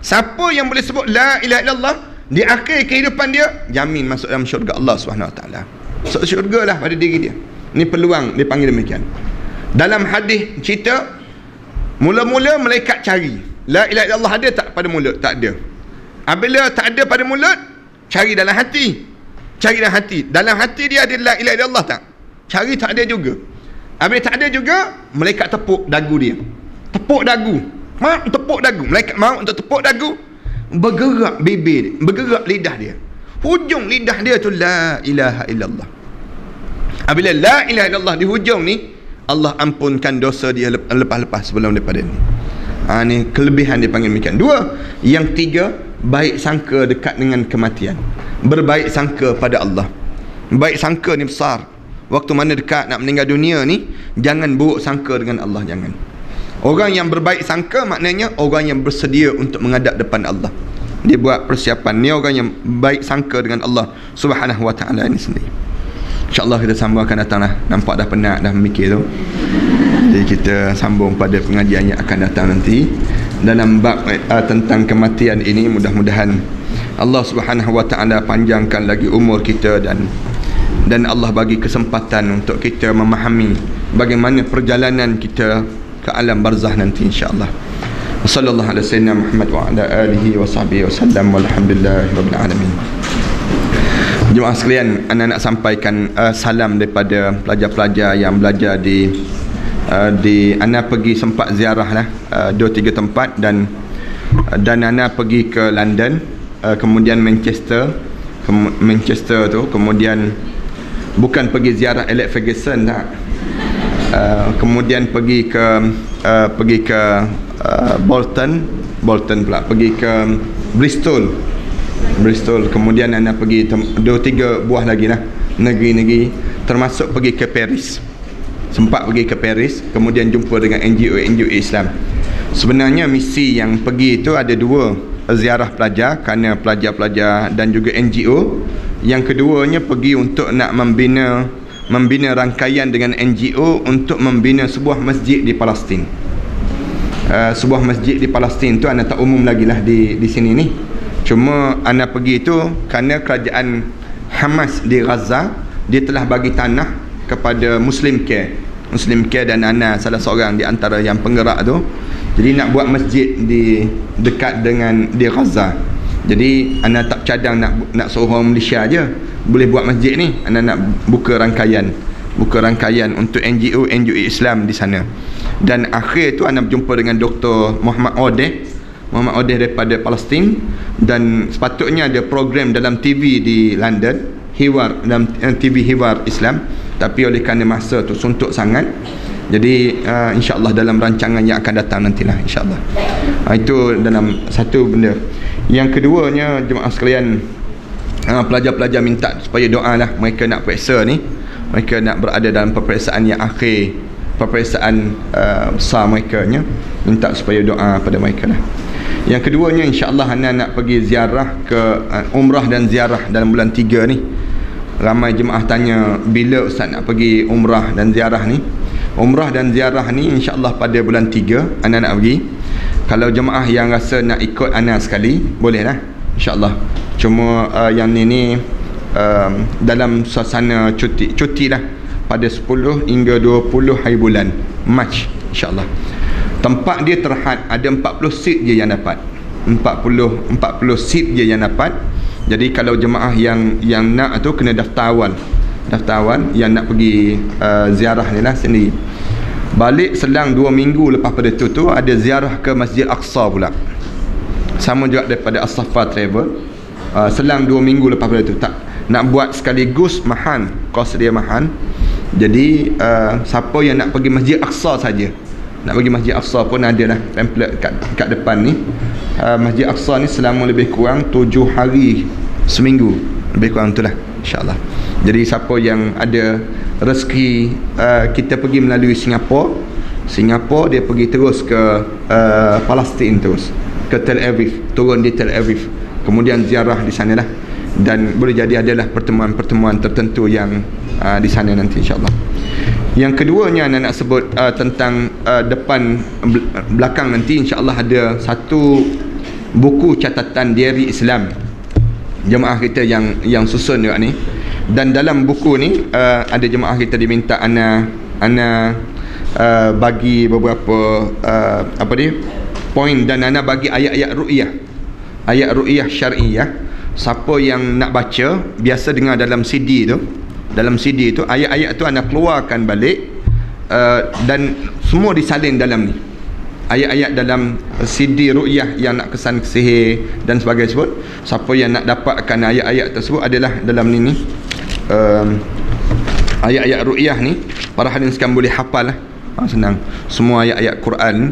Siapa yang boleh sebut la ilaha illallah di akhir kehidupan dia, jamin masuk dalam syurga Allah SWT. Masuk syurga lah pada diri dia. Ni peluang dipanggil demikian. Dalam hadis cerita, mula-mula malaikat cari la ilaha illallah ada tak pada mulut? Tak ada. Apabila tak ada pada mulut, cari dalam hati. Cari dalam hati. Dalam hati dia ada la ilaha illallah tak? Cari tak ada juga. Apabila tak ada juga, malaikat tepuk dagu dia. Tepuk dagu. Tepuk dagu. Malaikat maut untuk tepuk dagu. Bergerak bibir dia, bergerak lidah dia. Hujung lidah dia tu la ilaha illallah. Apabila la ilaha illallah di hujung ni, Allah ampunkan dosa dia lepas-lepas sebelum daripada ni. Ni kelebihan dia panggil demikian. 2. Yang 3, baik sangka dekat dengan kematian. Berbaik sangka pada Allah. Baik sangka ni besar. Waktu mana dekat nak meninggal dunia ni, jangan buruk sangka dengan Allah, jangan. Orang yang berbaik sangka maknanya orang yang bersedia untuk menghadap depan Allah. Dia buat persiapan. Ni orang yang baik sangka dengan Allah Subhanahu wa ta'ala ini sendiri. InsyaAllah kita sambung akan datang lah. Nampak dah penat dah memikir tu. Jadi kita sambung pada pengajian yang akan datang nanti dalam bab tentang kematian ini. Mudah-mudahan Allah Subhanahu wa ta'ala panjangkan lagi umur kita dan Allah bagi kesempatan untuk kita memahami bagaimana perjalanan kita ke alam barzah nanti, insya-Allah. Wassallallahu ala sayyidina Muhammad wa ala alihi wa sahbihi wasallam walhamdulillahirabbil alamin. Jemaah sekalian, anda nak sampaikan salam daripada pelajar-pelajar yang belajar di Ana pergi sempat ziarah lah 2-3 tempat, dan Ana pergi ke London, kemudian Manchester tu, kemudian bukan pergi ziarah Alex Ferguson tak, kemudian pergi ke Bolton pula, pergi ke Bristol, kemudian Ana pergi 2-3 buah lagi lah negeri-negeri, termasuk pergi ke Paris. Sempat pergi ke Paris, kemudian jumpa dengan NGO Islam. Sebenarnya misi yang pergi itu ada 2, ziarah pelajar kerana pelajar-pelajar dan juga NGO. Yang keduanya pergi untuk nak membina rangkaian dengan NGO untuk membina sebuah masjid di Palestin. Sebuah masjid di Palestin tu ana tak umum lagi lah di sini ni. Cuma ana pergi itu kerana kerajaan Hamas di Gaza, dia telah bagi tanah kepada Muslim Care dan ana salah seorang di antara yang penggerak tu. Jadi nak buat masjid dekat dengan di Gaza. Jadi ana tak cadang nak suruh orang Malaysia aje boleh buat masjid ni. Ana nak buka rangkaian untuk NGO Islam di sana. Dan akhir tu ana berjumpa dengan Dr. Muhammad Odeh daripada Palestin, dan sepatutnya ada program dalam TV di London, dalam TV Hiwar Islam, tapi oleh kerana masa tu suntuk sangat, jadi insya-Allah dalam rancangan yang akan datang nantilah insya-Allah. Itu dalam satu benda. Yang keduanya, jemaah sekalian, pelajar-pelajar minta supaya doa lah, mereka nak periksa ni, mereka nak berada dalam peperiksaan yang akhir, peperiksaan besar mereka nya, minta supaya doa pada mereka lah. Yang keduanya, insya-Allah ana nak pergi ziarah ke umrah dan ziarah dalam bulan 3 ni. Ramai jemaah tanya bila ustaz nak pergi umrah dan ziarah ni. Umrah dan ziarah ni insya-Allah pada bulan 3 ana nak pergi. Kalau jemaah yang rasa nak ikut ana sekali, boleh lah insya-Allah. Cuma yang ni dalam suasana cuti lah, pada 10 hingga 20 hari bulan Mac insya-Allah. Tempat dia terhad, ada 40 seat je yang dapat. 40 seat je yang dapat. Jadi kalau jemaah yang nak tu kena daftar awal yang nak pergi ziarah ni lah sendiri. Balik selang 2 minggu lepas pada tu ada ziarah ke Masjid Aqsa pula, sama juga daripada As-Safa Travel. Selang 2 minggu lepas pada tu, tak nak buat sekaligus mahal, kos dia mahal. Jadi siapa yang nak pergi Masjid Aqsa saja, nak pergi Masjid Aqsa pun ada lah pamphlet kat depan ni. Masjid Aqsa ni selama lebih kurang 7 hari seminggu, lebih kurang itulah insya-Allah. Jadi siapa yang ada rezeki, kita pergi melalui Singapura, dia pergi terus ke Palestin, terus ke Tel Aviv, turun di Tel Aviv, kemudian ziarah di sana lah. Dan boleh jadi adalah pertemuan-pertemuan tertentu yang di sana nanti insya-Allah. Yang keduanya nak sebut tentang belakang nanti insya-Allah ada satu buku catatan diari Islam jemaah kita yang susun juga ni. Dan dalam buku ni ada jemaah kita diminta ana bagi beberapa poin, dan ana bagi ayat-ayat ru'yah syar'iyah. Siapa yang nak baca, biasa dengar dalam CD tu, ayat-ayat tu ana keluarkan balik, dan semua disalin dalam ni. Ayat-ayat dalam CD ru'yah yang nak kesan sihir dan sebagainya tersebut, siapa yang nak dapatkan ayat-ayat tersebut adalah dalam ni ayat-ayat ru'yah ni, para hadirin sekalian boleh hafal lah. Senang, semua ayat-ayat Quran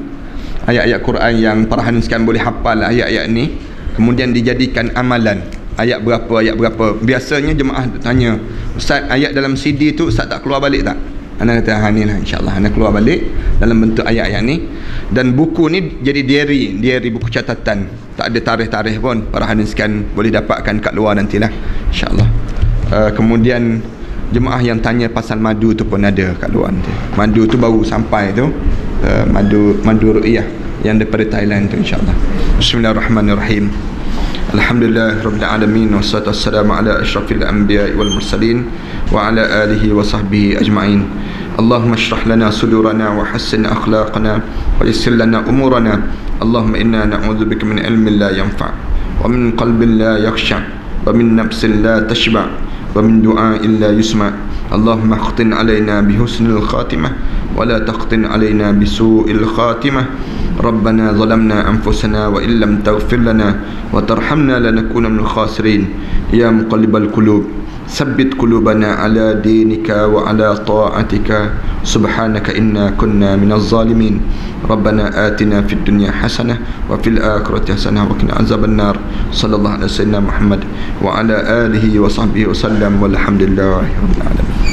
yang para hadirin sekalian boleh hafal ayat-ayat ni, kemudian dijadikan amalan. Ayat berapa. Biasanya jemaah tanya, ustaz, ayat dalam CD tu ustaz tak keluar balik tak? Ana kata ni lah insya-Allah ana keluar balik dalam bentuk ayat-ayat ni. Dan buku ni jadi diary buku catatan, tak ada tarikh-tarikh pun, para hadirin sekalian boleh dapatkan kat luar nantilah insya-Allah. Kemudian jemaah yang tanya pasal madu tu pun ada kat luar nanti. Madu tu baru sampai tu, madu ru'yah yang daripada Thailand tu insya-Allah. Bismillahirrahmanirrahim. Alhamdulillah Rabbil Alamin, wassalatu wassalamu ala ashrafil anbiya wal mursalin wa ala alihi wa sahbihi ajma'in. Allahumma shrah lana sudurana wa hassin akhlaqana wa yassir lana umurana. Allahumma inna na'udzubika min ilmin la yanfa' wa min qalbin la yakhsha' wa min nafsin la tashba' wa min du'a'in la yusma' اللهم اختن علينا بحسن الخاتمة ولا تختن علينا بسوء الخاتمة. ربنا ظلمنا أنفسنا وإن لم تغفر لنا وترحمنا لنكون من الخاسرين. يا مقلب القلوب ثبت قلوبنا على دينك وعلى طاعتك. سبحانك إنا كنا من الظالمين. ربنا آتنا في الدنيا حسنة وفي الآخرة حسنة وقنا عذاب النار. صلى الله على سيدنا محمد وعلى آله وصحبه وسلم والحمد لله رب العالمين.